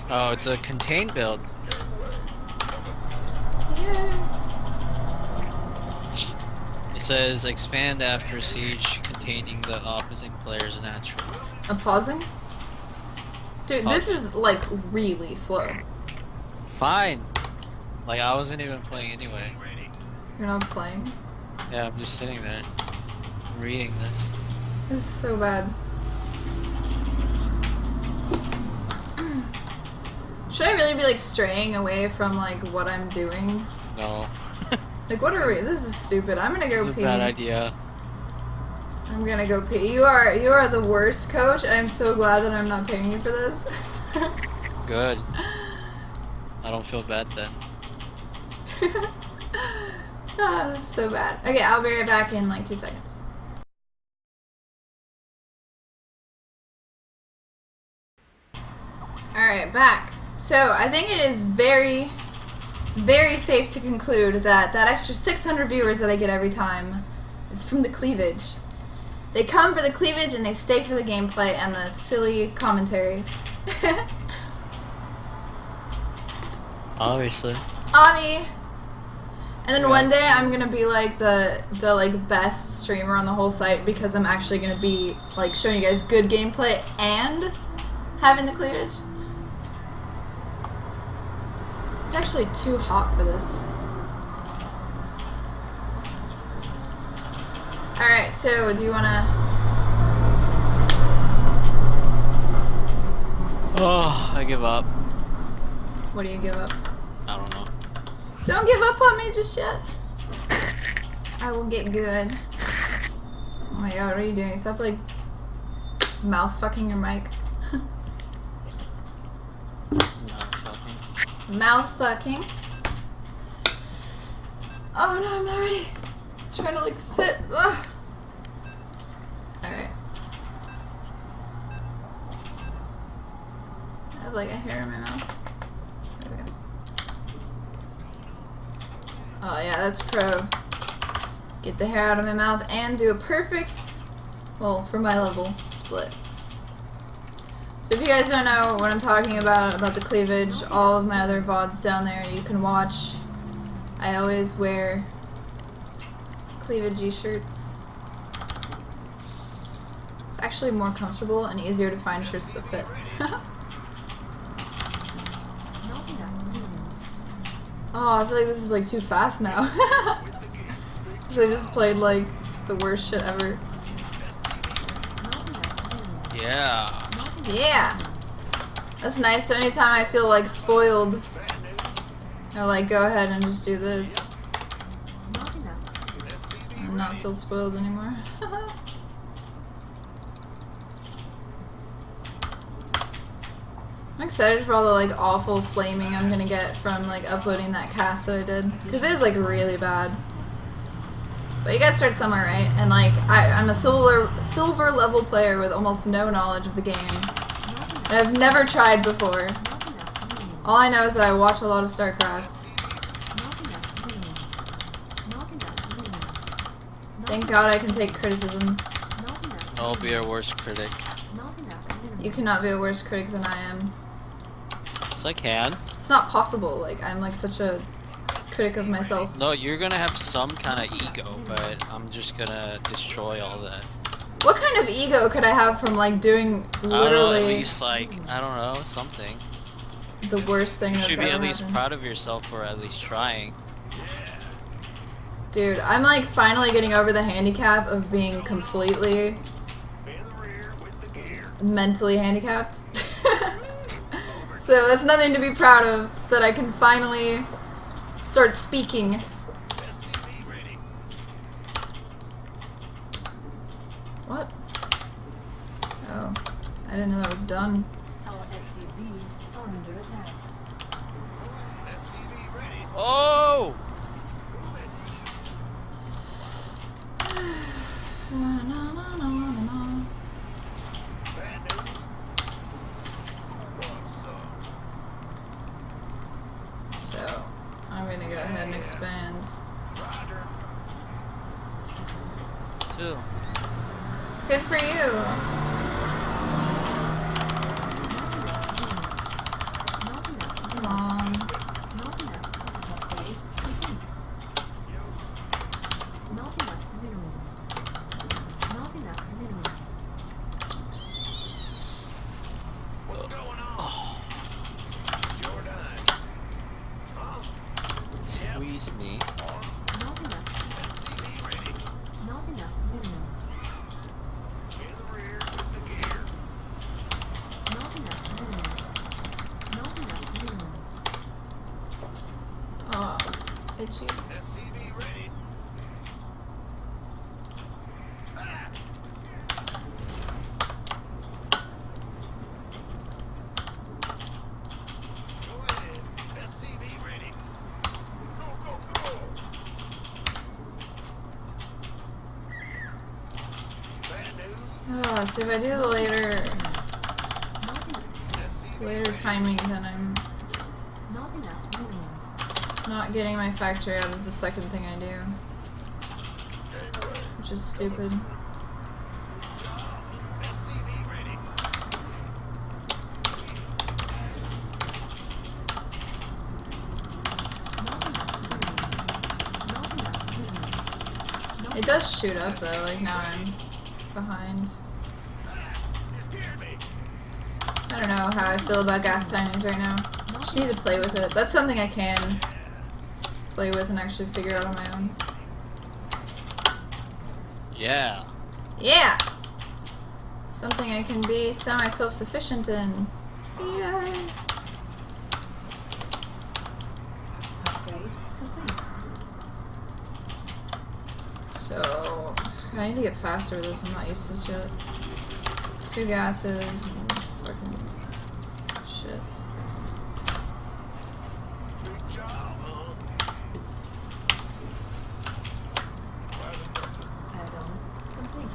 Speaker 2: Oh, it's a contained build.
Speaker 1: Yeah.
Speaker 2: It says expand after siege, containing the opposing player's natural.
Speaker 1: A pausing? Dude, this is like really slow.
Speaker 2: Fine. Like I wasn't even playing anyway.
Speaker 1: You're not playing?
Speaker 2: Yeah, I'm just sitting there, reading this.
Speaker 1: This is so bad. Should I really be like straying away from like what I'm doing?
Speaker 2: No.
Speaker 1: Like what are we? This is stupid. I'm gonna go
Speaker 2: It's a
Speaker 1: pee.
Speaker 2: bad idea.
Speaker 1: I'm gonna go pee. You are the worst coach. I'm so glad that I'm not paying you for this.
Speaker 2: Good. I don't feel bad then.
Speaker 1: Oh, that's so bad. Okay, I'll be right back in like 2 seconds. Alright, back. So, I think it is very, very safe to conclude that that extra 600 viewers that I get every time is from the cleavage. They come for the cleavage and they stay for the gameplay and the silly commentary.
Speaker 2: Obviously.
Speaker 1: Ami! And then
Speaker 2: Yeah.
Speaker 1: one day I'm gonna be like the like best streamer on the whole site because I'm actually gonna be like showing you guys good gameplay and having the cleavage. It's actually too hot for this. Alright, so do you wanna...
Speaker 2: Oh, I give up.
Speaker 1: What do you give up?
Speaker 2: I don't know.
Speaker 1: Don't give up on me just yet. I will get good. Oh my god, what are you doing? Stop like mouth fucking your mic.
Speaker 2: Not fucking.
Speaker 1: Mouth fucking. Oh no, I'm not ready. I'm trying to like sit. Ugh. Alright. I have like a hair in my mouth. There we go. Oh yeah, that's pro. Get the hair out of my mouth and do a perfect, well, for my level, split. So if you guys don't know what I'm talking about the cleavage, all of my other VODs down there you can watch. I always wear cleavagey shirts. It's actually more comfortable and easier to find shirts that fit. Oh, I feel like this is like too fast now. I just played like the worst shit ever.
Speaker 2: Yeah.
Speaker 1: Yeah. That's nice. So anytime I feel like spoiled, I like go ahead and just do this. And not feel spoiled anymore. I'm excited for all the like awful flaming I'm gonna get from like uploading that cast that I did. Cause it is like really bad. But you gotta start somewhere, right? And like, I'm a silver level player with almost no knowledge of the game. And I've never tried before. All I know is that I watch a lot of StarCraft. Thank God I can take criticism.
Speaker 2: I'll be your worst critic.
Speaker 1: You cannot be a worse critic than I am.
Speaker 2: Yes, I can.
Speaker 1: It's not possible. Like, I'm like such a critic of myself.
Speaker 2: No, you're gonna have some kind of ego, but I'm just gonna destroy all that.
Speaker 1: What kind of ego could I have from like doing
Speaker 2: I don't know, at
Speaker 1: literally
Speaker 2: least like, I don't know, something.
Speaker 1: the worst thing
Speaker 2: You
Speaker 1: that's
Speaker 2: should be
Speaker 1: ever
Speaker 2: at least
Speaker 1: happened?
Speaker 2: proud of yourself for at least trying.
Speaker 1: Dude, I'm like finally getting over the handicap of being completely
Speaker 4: In the rear with the gear.
Speaker 1: mentally handicapped. So that's nothing to be proud of, that I can finally start speaking.
Speaker 4: SCV ready.
Speaker 1: What? Oh, I didn't know that was done.
Speaker 3: Our SCVs are under attack.
Speaker 4: SCV ready.
Speaker 2: Oh!
Speaker 4: Bad news.
Speaker 1: So, I'm gonna go ahead and expand.
Speaker 4: Roger.
Speaker 2: 2.
Speaker 1: Good for you. Come on.
Speaker 4: What's going on? Jordan. Huh?
Speaker 2: Squeeze me.
Speaker 4: SCV ready. In the rear with the gear.
Speaker 1: Oh, itchy.
Speaker 4: SCV ready. Ah! Go ahead. SCV ready. Go, go, go. Bad news.
Speaker 1: Oh, so if I do the later timing, then I'm not getting my factory out is the second thing I do, which is stupid.
Speaker 4: SCV ready.
Speaker 1: It does shoot up though, like now I'm behind.
Speaker 4: You scared me.
Speaker 1: I don't know how I feel about gas timings right now. Just need to play with it. That's something I can play with and actually figure out on my own.
Speaker 2: Yeah.
Speaker 1: Yeah! Something I can be semi-self-sufficient in. Yay! So, God, I need to get faster with this. I'm not used to this shit. 2 gases and fucking shit.
Speaker 4: Good job, huh?
Speaker 3: Add-on complete.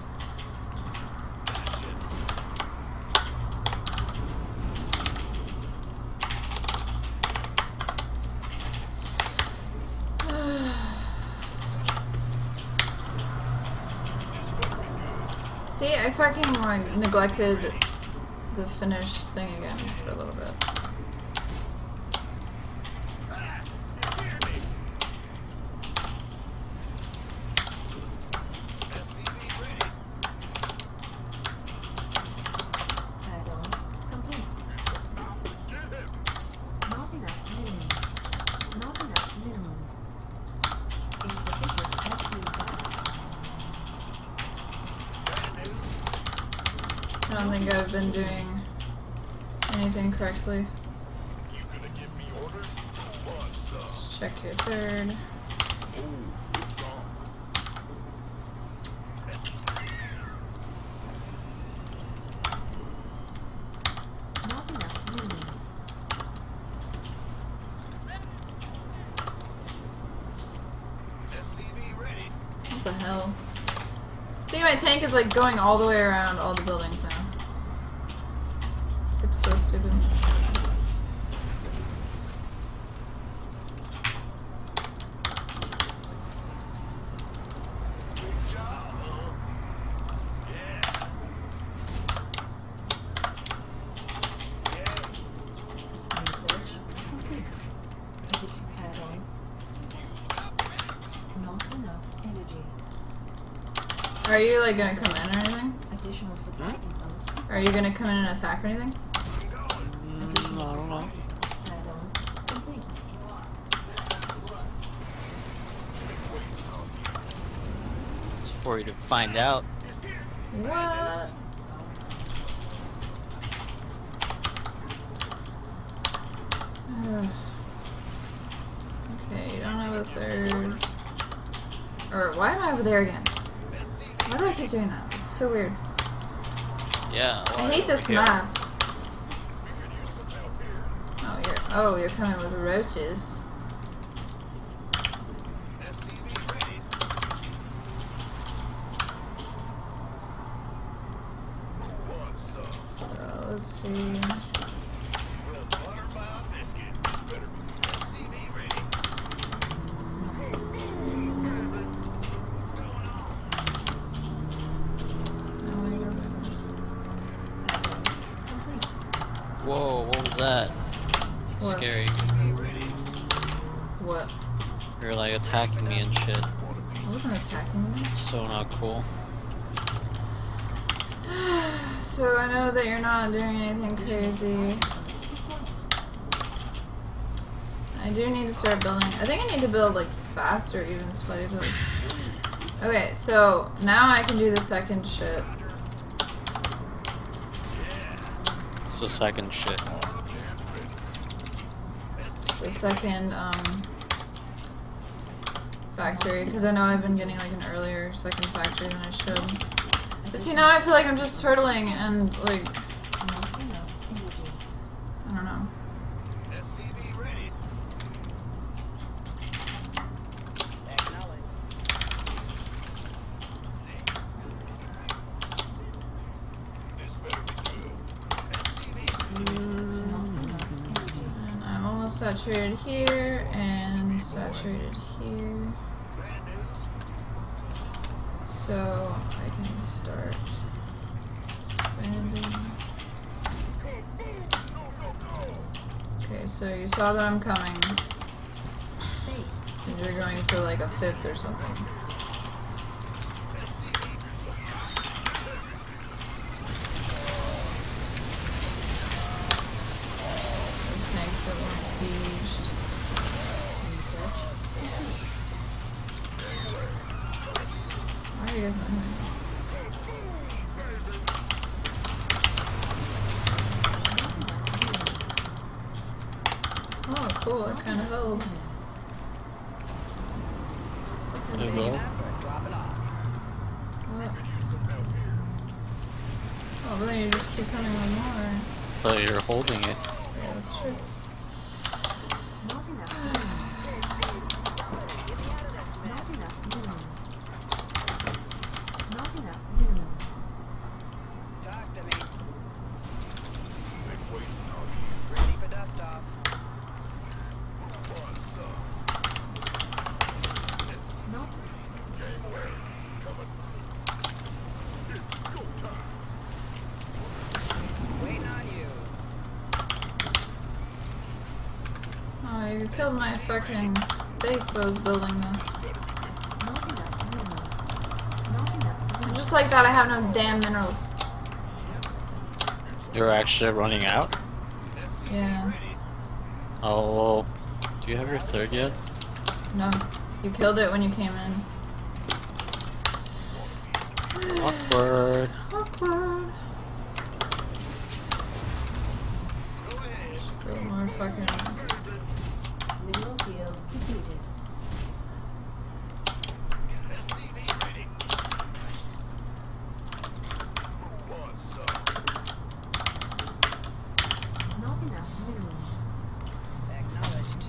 Speaker 1: See, I fucking like neglected the finish thing again for a little bit.
Speaker 3: Add-on complete. Not enough minimums. Not enough minimums. Insufficient SC gas.
Speaker 1: I don't think I've been doing anything correctly.
Speaker 4: You gonna give me orders? Who wants some?
Speaker 1: Let's check your third.
Speaker 4: Ooh, it's gone.
Speaker 3: Not enough minimums.
Speaker 4: SCV ready.
Speaker 1: What the hell? See, my tank is like going all the way around all the buildings now. This looks so stupid.
Speaker 4: Good job, huh? Yeah. Yeah.
Speaker 3: Research complete. Add-on. Not enough energy.
Speaker 1: Are you like gonna come in or anything?
Speaker 3: Additional supply depots.
Speaker 1: Are you gonna come in and attack or anything?
Speaker 2: I don't know.
Speaker 3: Add-on complete.
Speaker 2: It's for you to find out.
Speaker 1: What? Okay, you don't have a third. Or why am I over there again? Why do I keep doing that? It's so weird.
Speaker 2: Yeah.
Speaker 1: I
Speaker 2: why
Speaker 1: hate
Speaker 2: over
Speaker 1: this
Speaker 2: here?
Speaker 1: map. Oh, you're coming with roaches.
Speaker 4: SCV ready. Who wants some?
Speaker 1: So let's see.
Speaker 4: Well, butter my biscuit. This better be SCV ready.
Speaker 1: No, I don't.
Speaker 3: Complete.
Speaker 2: Whoa, what was that?
Speaker 1: What?
Speaker 2: Scary.
Speaker 1: What?
Speaker 2: You're like attacking me and shit.
Speaker 1: I wasn't attacking you.
Speaker 2: So not cool.
Speaker 1: So I know that you're not doing anything crazy. I do need to start building. I think I need to build like faster even spidey builds. Okay, so now I can do the second shit.
Speaker 2: So second shit.
Speaker 1: The second factory, because I know I've been getting like an earlier second factory than I should. But see, now I feel like I'm just turtling and like
Speaker 3: Not enough energy.
Speaker 1: I don't know.
Speaker 4: SCV ready. This better be good. SCV.
Speaker 3: Not enough energy.
Speaker 1: And I'm almost saturated here and saturated here.
Speaker 4: Bad news.
Speaker 1: So I can start expanding. Okay, so you saw that I'm coming.
Speaker 3: Base.
Speaker 1: And you're going for like a fifth or something. The tanks that weren't sieged.
Speaker 3: Research complete.
Speaker 1: Why are you guys not here? Oh, cool, it kind of held.
Speaker 2: There you go.
Speaker 1: What? just keep coming with more.
Speaker 2: But you're holding it.
Speaker 1: Yeah, that's true.
Speaker 3: Not enough minerals. Not enough minerals. Not enough minerals.
Speaker 4: Talk to me. Been waiting on you. Ready for dust off. What's up?
Speaker 3: Not
Speaker 4: Gangway. Coming. It's go time. Waiting on you.
Speaker 1: Oh, you killed my fucking base that I was building though.
Speaker 3: not enough minerals. Not enough minerals.
Speaker 1: Just like that, I have no damn minerals.
Speaker 2: You're actually running out?
Speaker 1: Yeah.
Speaker 2: Oh, well, do you have your third yet?
Speaker 1: No. You killed it when you came in.
Speaker 2: Awkward.
Speaker 1: Awkward.
Speaker 4: Go ahead.
Speaker 1: Build more fucking.
Speaker 3: Mineral field depleted.
Speaker 4: SCV ready. What's up?
Speaker 3: Not enough minerals.
Speaker 4: Acknowledged.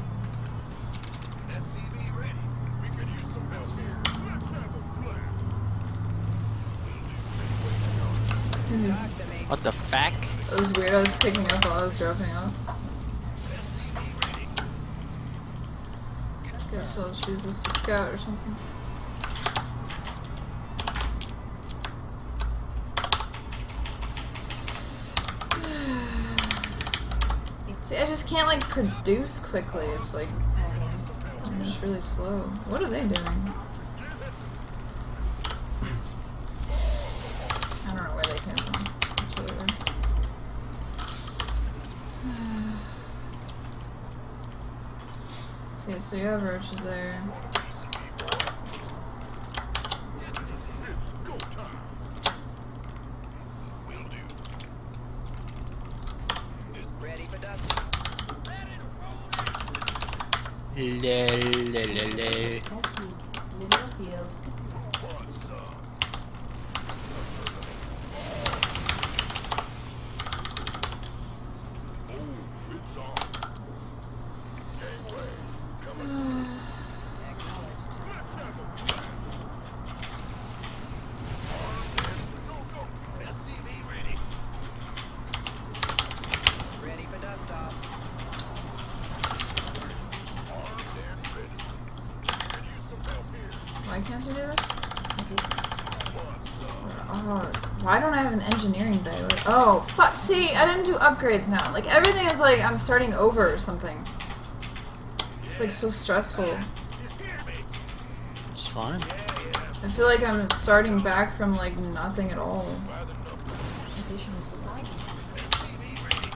Speaker 4: SCV ready. We could use some help here. Let's have a plan. Talk to me.
Speaker 2: What the fuck?
Speaker 1: It was weird, I was picking up while I was dropping off.
Speaker 4: SCV ready.
Speaker 1: Guess I'll choose this to scout or something. See, I just can't like produce quickly. It's like I'm just really slow. What are they doing? I don't know where they came from. It's really weird. Okay, so you have roaches there.
Speaker 4: Go time. Will do. Is ready for dust. Ready to roll
Speaker 3: SC. Mineral field depleted.
Speaker 4: What's up? Oh, it's on. Gangway. Coming. Acknowledged. Let's have a plan. Armed and go, go. SCV ready. Ready for dust off. Armed and ready. Could use some help here.
Speaker 1: Why can't you do this?
Speaker 4: What's up?
Speaker 1: Oh, why don't I have an engineering bay? Like, oh, fuck. See, I didn't do upgrades now. Like, everything is like I'm starting over or something. It's like so stressful.
Speaker 4: You hear me?
Speaker 2: It's fine.
Speaker 4: Yeah.
Speaker 1: I feel like I'm starting back from like nothing at all.
Speaker 4: By the numbers.
Speaker 3: Additional supply depots.
Speaker 4: SCV ready.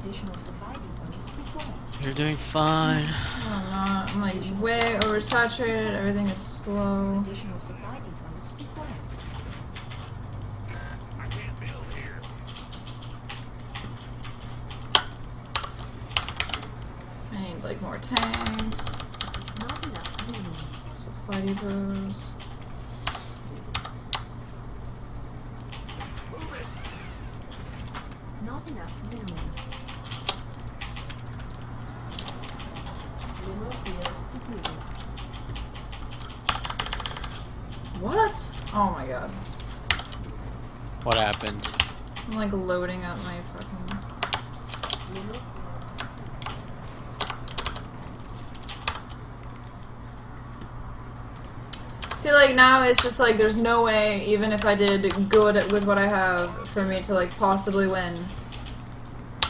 Speaker 3: Additional supply depots required.
Speaker 2: You're doing fine.
Speaker 1: No, I'm not. I'm like way oversaturated. Everything is slow.
Speaker 3: Additional supply depots required.
Speaker 4: I can't build here.
Speaker 1: I need like more tanks,
Speaker 3: Not enough minerals.
Speaker 1: supply depots.
Speaker 4: Move it.
Speaker 3: Not enough minerals. Mineral field depleted.
Speaker 1: What? Oh my god.
Speaker 2: What happened?
Speaker 1: I'm like loading up my fucking.
Speaker 3: Mineral field.
Speaker 1: See, like now it's just like there's no way, even if I did good with what I have, for me to like possibly win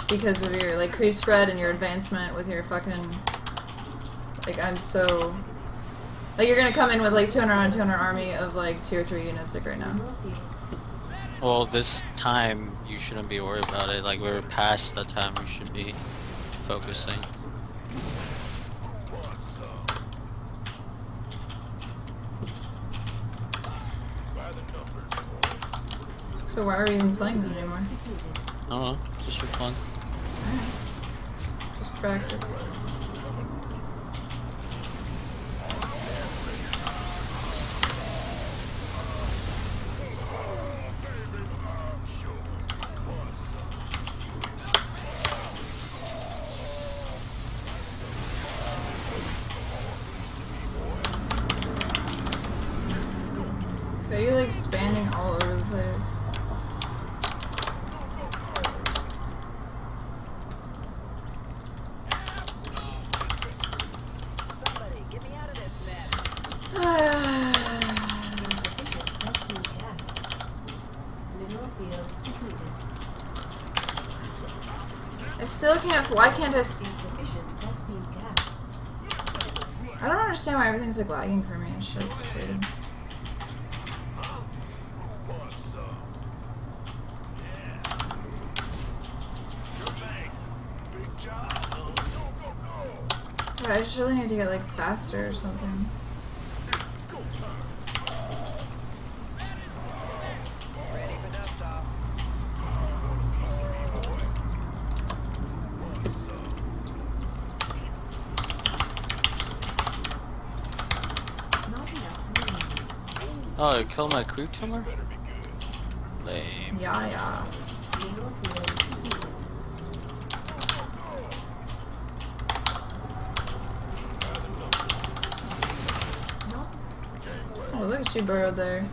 Speaker 1: because of your like creep spread and your advancement with your fucking. Like I'm so. Like you're gonna come in with like 200 on 200 army of like tier 3 units like right now.
Speaker 3: Mineral field.
Speaker 2: Well, this time you shouldn't be worried about it. Like we're past the time we should be focusing.
Speaker 4: What's up? By the numbers, boys.
Speaker 1: So why are we even playing that anymore?
Speaker 3: Depleted.
Speaker 2: I don't know, just for fun.
Speaker 1: Alright. Just practice.
Speaker 4: Oh, baby, I'm sure. What's
Speaker 1: expanding all over the place.
Speaker 3: Somebody, get me out of this mess. Mineral field depleted.
Speaker 1: I still can't. Why can't I?
Speaker 3: Insufficient Thespian gas.
Speaker 1: I don't understand why everything's like lagging for me and shit. It's weird. I just really need to get like faster or something.
Speaker 3: Ready for dust-off. Not enough minerals.
Speaker 2: Oh, you killed my creep tumor? Lame.
Speaker 1: Yeah.
Speaker 3: Mineral field depleted. Not
Speaker 1: Oh, look at you burrowed there.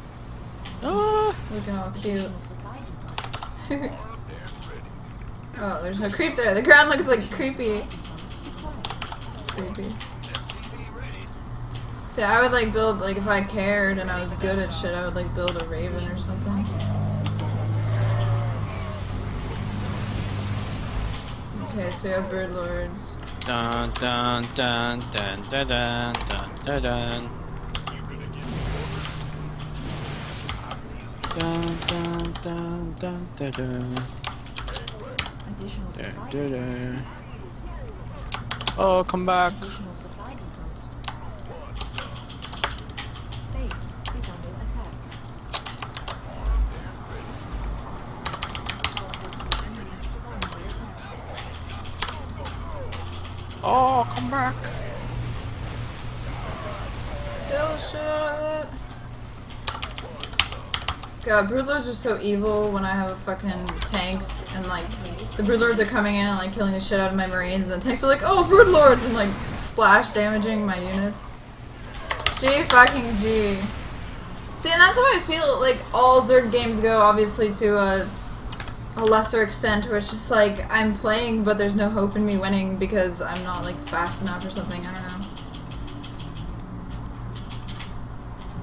Speaker 2: Ah!
Speaker 1: Looking all cute.
Speaker 3: additional supply depots.
Speaker 1: Oh, there's no creep there. The ground looks like creepy. Creepy. See, I would like build, like if I cared and I was good at shit, I would like build a raven or something. Okay, so you have bird lords.
Speaker 2: Dun dun dun dun dun dun dun dun dun. Dun dun dun dun dun dun.
Speaker 3: Additional
Speaker 2: Dun,
Speaker 3: supply
Speaker 2: dun,
Speaker 3: depots.
Speaker 2: dun. Oh, come back.
Speaker 3: Additional supply depots. Base is under attack.
Speaker 2: Oh, come back.
Speaker 1: Kill the shit out of it. God, broodlords are so evil when I have a fucking tanks and like the broodlords are coming in and like killing the shit out of my marines and the tanks are like, oh broodlords, and like splash damaging my units. G fucking G. See, and that's how I feel like all Zerg games go, obviously to a lesser extent, where it's just like I'm playing but there's no hope in me winning because I'm not like fast enough or something, I don't know.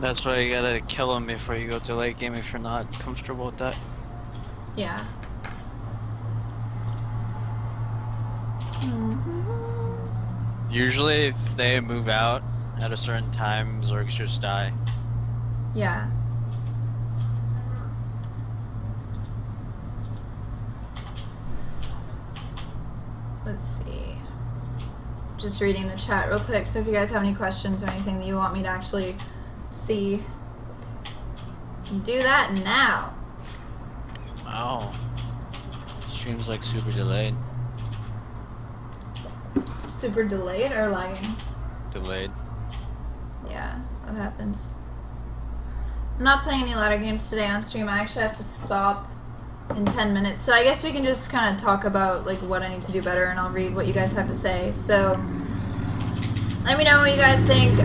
Speaker 2: That's why you gotta kill him before you go to late game if you're not comfortable with that.
Speaker 1: Yeah.
Speaker 2: Usually, if they move out at a certain time, Zergs just die.
Speaker 1: Yeah. Let's see. Just reading the chat real quick, so if you guys have any questions or anything that you want me to actually see, do that now.
Speaker 2: Wow. Stream's like super delayed.
Speaker 1: Super delayed or lagging?
Speaker 2: Delayed.
Speaker 1: Yeah, that happens. I'm not playing any ladder games today on stream. I actually have to stop in 10 minutes. So I guess we can just kind of talk about like what I need to do better, and I'll read what you guys have to say. So let me know what you guys think.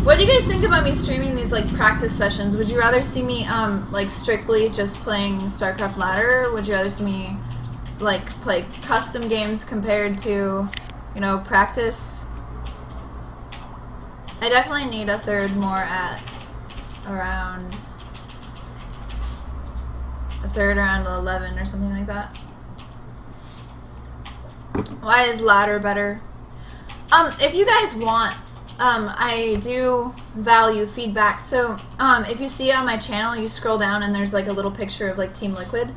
Speaker 1: What do you guys think about me streaming these like practice sessions? Would you rather see me like strictly just playing StarCraft Ladder, or would you rather see me like play custom games compared to, you know, practice? I definitely need a third more at around 11 or something like that. Why is ladder better? If you guys want, I do value feedback. So if you see on my channel, you scroll down and there's like a little picture of like Team Liquid,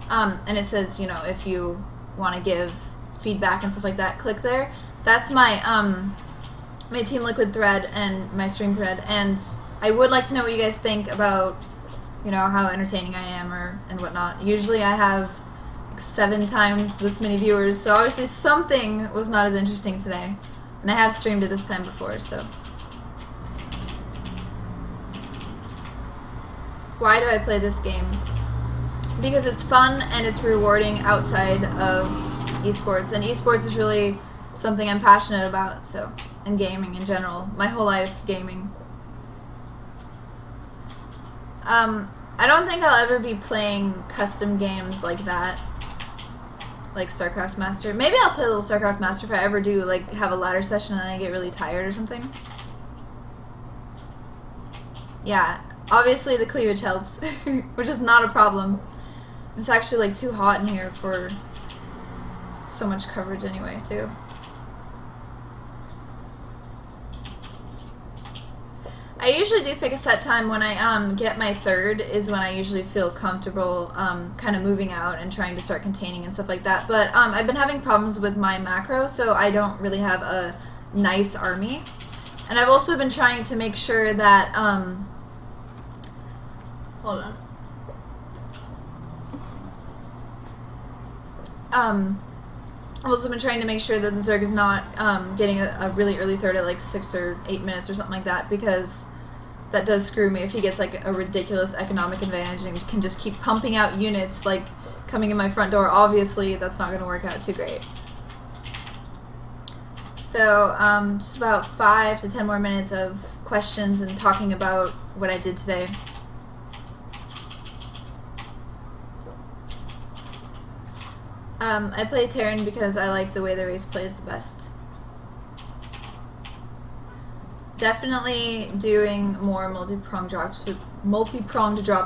Speaker 1: and it says, you know, if you want to give feedback and stuff like that, click there. That's my my Team Liquid thread and my stream thread, and I would like to know what you guys think about, you know, how entertaining I am and whatnot. Usually I have like 7 times this many viewers, so obviously something was not as interesting today. And I have streamed it this time before, so. Why do I play this game? Because it's fun and it's rewarding outside of esports. And esports is really something I'm passionate about, so. And gaming in general. My whole life, gaming. I don't think I'll ever be playing custom games like that. Like StarCraft Master. Maybe I'll play a little StarCraft Master if I ever do, like, have a ladder session and then I get really tired or something. Yeah, obviously the cleavage helps, which is not a problem. It's actually, like, too hot in here for so much coverage anyway, too. I usually do pick a set time when I get my third is when I usually feel comfortable kind of moving out and trying to start containing and stuff like that. But I've been having problems with my macro, so I don't really have a nice army. And I've also been trying to make sure that hold on. I've also been trying to make sure that the Zerg is not getting a really early third at like 6 or 8 minutes or something like that, because that does screw me if he gets like a ridiculous economic advantage and can just keep pumping out units like coming in my front door. Obviously that's not going to work out too great. So just about 5 to 10 more minutes of questions and talking about what I did today. I play Terran because I like the way the race plays the best. Definitely doing more multi-pronged drops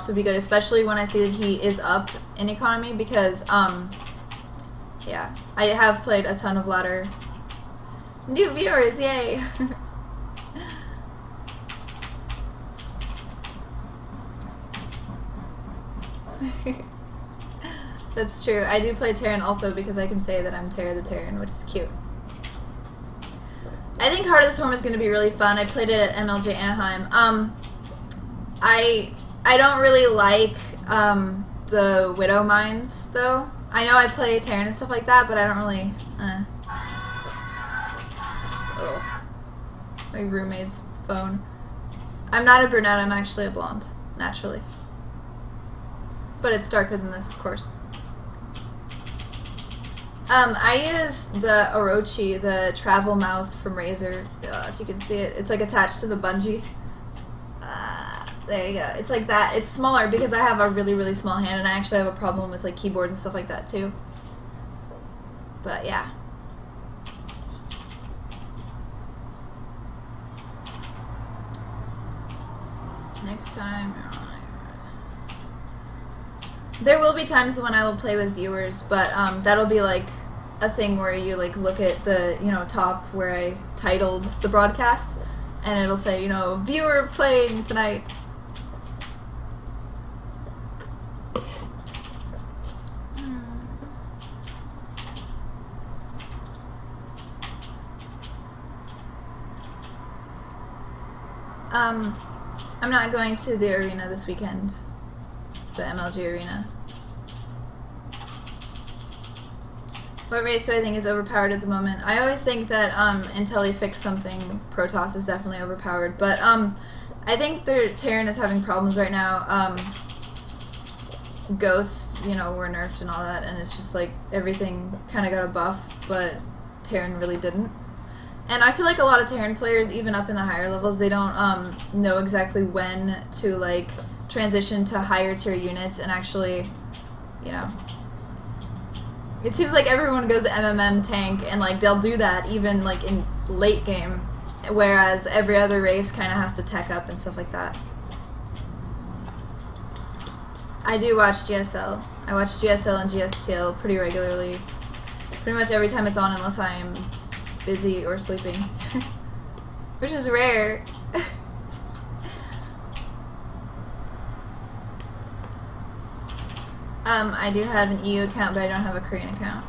Speaker 1: would be good, especially when I see that he is up in economy, because yeah, I have played a ton of ladder. New viewers, yay! That's true. I do play Terran also because I can say that I'm Terra the Terran, which is cute. I think Heart of the Swarm is going to be really fun. I played it at MLJ Anaheim. I don't really like the Widow Mines, though. I know I play Terran and stuff like that, but I don't really... Oh. My roommate's phone. I'm not a brunette, I'm actually a blonde, naturally. But it's darker than this, of course. I use the Orochi, the travel mouse from Razer, if you can see it. It's like attached to the bungee. There you go. It's like that. It's smaller because I have a really, really small hand, and I actually have a problem with like keyboards and stuff like that too. But yeah. Next time. There will be times when I will play with viewers, but that'll be like a thing where you like look at the, you know, top where I titled the broadcast, and it'll say, you know, viewer playing tonight. I'm not going to the arena this weekend. The MLG arena. What race do I think is overpowered at the moment? I always think that until he fixed something, Protoss is definitely overpowered. But I think their Terran is having problems right now. Ghosts, you know, were nerfed and all that, and it's just like everything kind of got a buff, but Terran really didn't. And I feel like a lot of Terran players, even up in the higher levels, they don't know exactly when to like transition to higher tier units and actually, you know. It seems like everyone goes to MMM tank, and like they'll do that even like in late game, whereas every other race kind of has to tech up and stuff like that. I do watch GSL. I watch GSL and GSTL pretty regularly. Pretty much every time it's on, unless I am busy or sleeping. Which is rare. I do have an EU account, but I don't have a Korean account.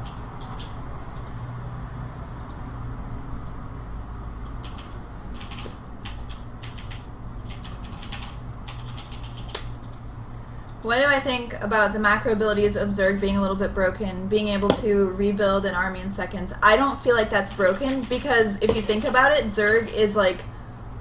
Speaker 1: What do I think about the macro abilities of Zerg being a little bit broken, being able to rebuild an army in seconds? I don't feel like that's broken, because if you think about it, Zerg is like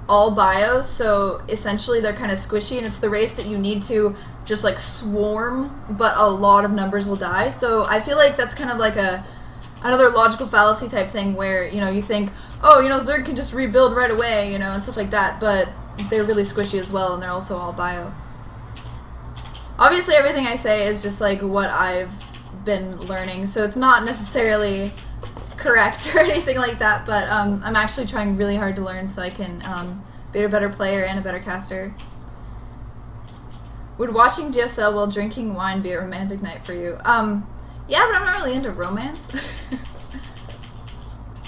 Speaker 1: all bios, so essentially they're kind of squishy, and it's the race that you need to just like swarm, but a lot of numbers will die. So I feel like that's kind of like another logical fallacy type thing where, you know, you think, oh, you know, Zerg can just rebuild right away, you know, and stuff like that, but they're really squishy as well, and they're also all bio. Obviously, everything I say is just like what I've been learning, so it's not necessarily correct or anything like that, but I'm actually trying really hard to learn so I can be a better player and a better caster. Would watching GSL while drinking wine be a romantic night for you? Yeah, but I'm not really into romance.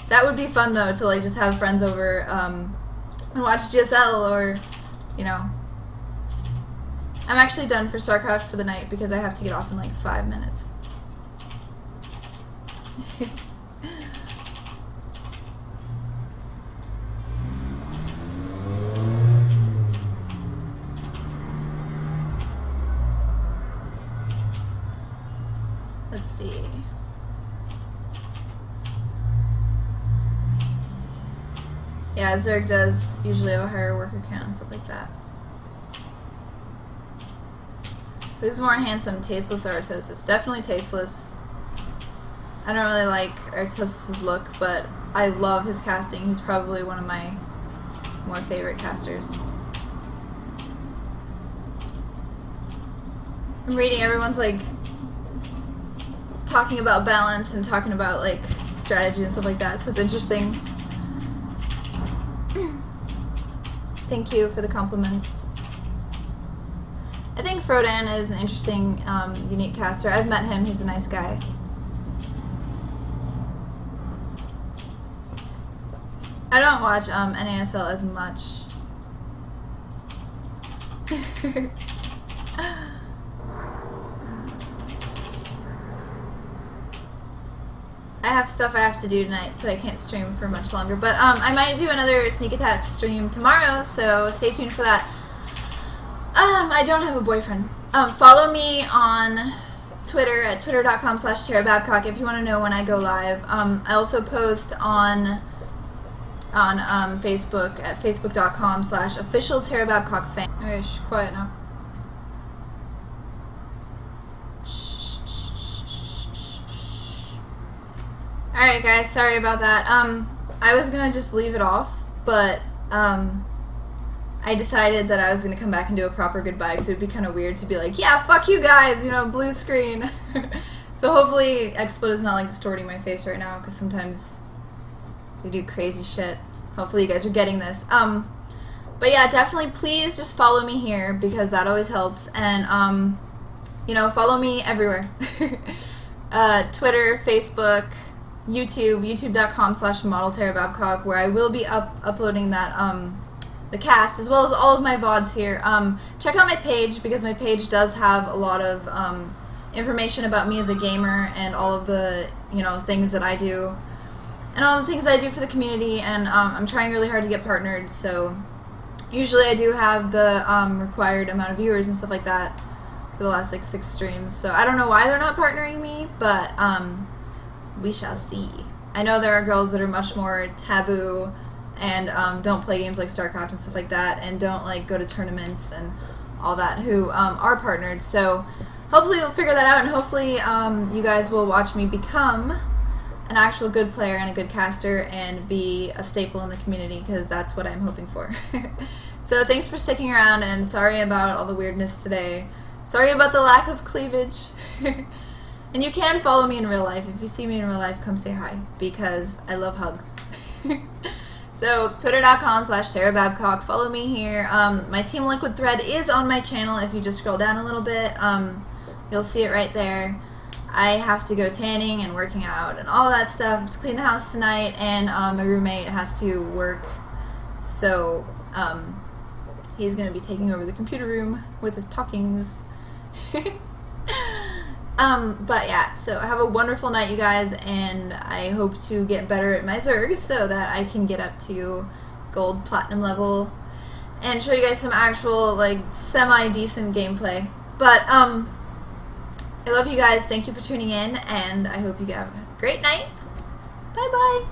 Speaker 1: That would be fun though, to like just have friends over and watch GSL, or, you know. I'm actually done for StarCraft for the night because I have to get off in like 5 minutes. Let's see. Yeah, Zerg does usually have a higher worker count and stuff like that. Who's more handsome, Tasteless or Artosis? Definitely Tasteless. I don't really like Artosis' look, but I love his casting. He's probably one of my more favorite casters. I'm reading everyone's like talking about balance and talking about like strategy and stuff like that, so it's interesting. Thank you for the compliments. I think Frodan is an interesting, unique caster. I've met him. He's a nice guy. I don't watch NASL as much. I have stuff I have to do tonight, so I can't stream for much longer. But I might do another Sneak Attack stream tomorrow, so stay tuned for that. I don't have a boyfriend. Follow me on Twitter at twitter.com/TaraBabcock if you want to know when I go live. I also post on Facebook at facebook.com/officialTaraBabcockFan. Okay, shh, quiet now. Alright guys, sorry about that. I was gonna just leave it off, but I decided that I was going to come back and do a proper goodbye, because it would be kind of weird to be like, yeah, fuck you guys, you know, blue screen. So hopefully XSplit is not like distorting my face right now, because sometimes they do crazy shit. Hopefully you guys are getting this. But yeah, definitely please just follow me here, because that always helps. And, you know, follow me everywhere. Twitter, Facebook, YouTube, youtube.com/ModelTaraBabcock, where I will be uploading that, the cast, as well as all of my VODs here. Check out my page, because my page does have a lot of information about me as a gamer, and all of the, you know, things that I do, and all the things I do for the community, and I'm trying really hard to get partnered, so usually I do have the required amount of viewers and stuff like that for the last like 6 streams, so I don't know why they're not partnering me, but we shall see. I know there are girls that are much more taboo and don't play games like StarCraft and stuff like that, and don't like go to tournaments and all that, who are partnered. So hopefully we'll figure that out, and hopefully you guys will watch me become an actual good player and a good caster, and be a staple in the community, because that's what I'm hoping for. So thanks for sticking around, and sorry about all the weirdness today. Sorry about the lack of cleavage. And you can follow me in real life. If you see me in real life, come say hi, because I love hugs. So, twitter.com/TaraBabcock. Follow me here. My Team Liquid thread is on my channel. If you just scroll down a little bit, you'll see it right there. I have to go tanning and working out and all that stuff. I have to clean the house tonight, and my roommate has to work. So, he's going to be taking over the computer room with his talkings. But yeah, so have a wonderful night, you guys, and I hope to get better at my Zerg so that I can get up to gold, platinum level, and show you guys some actual, like, semi-decent gameplay. But, I love you guys, thank you for tuning in, and I hope you have a great night. Bye-bye!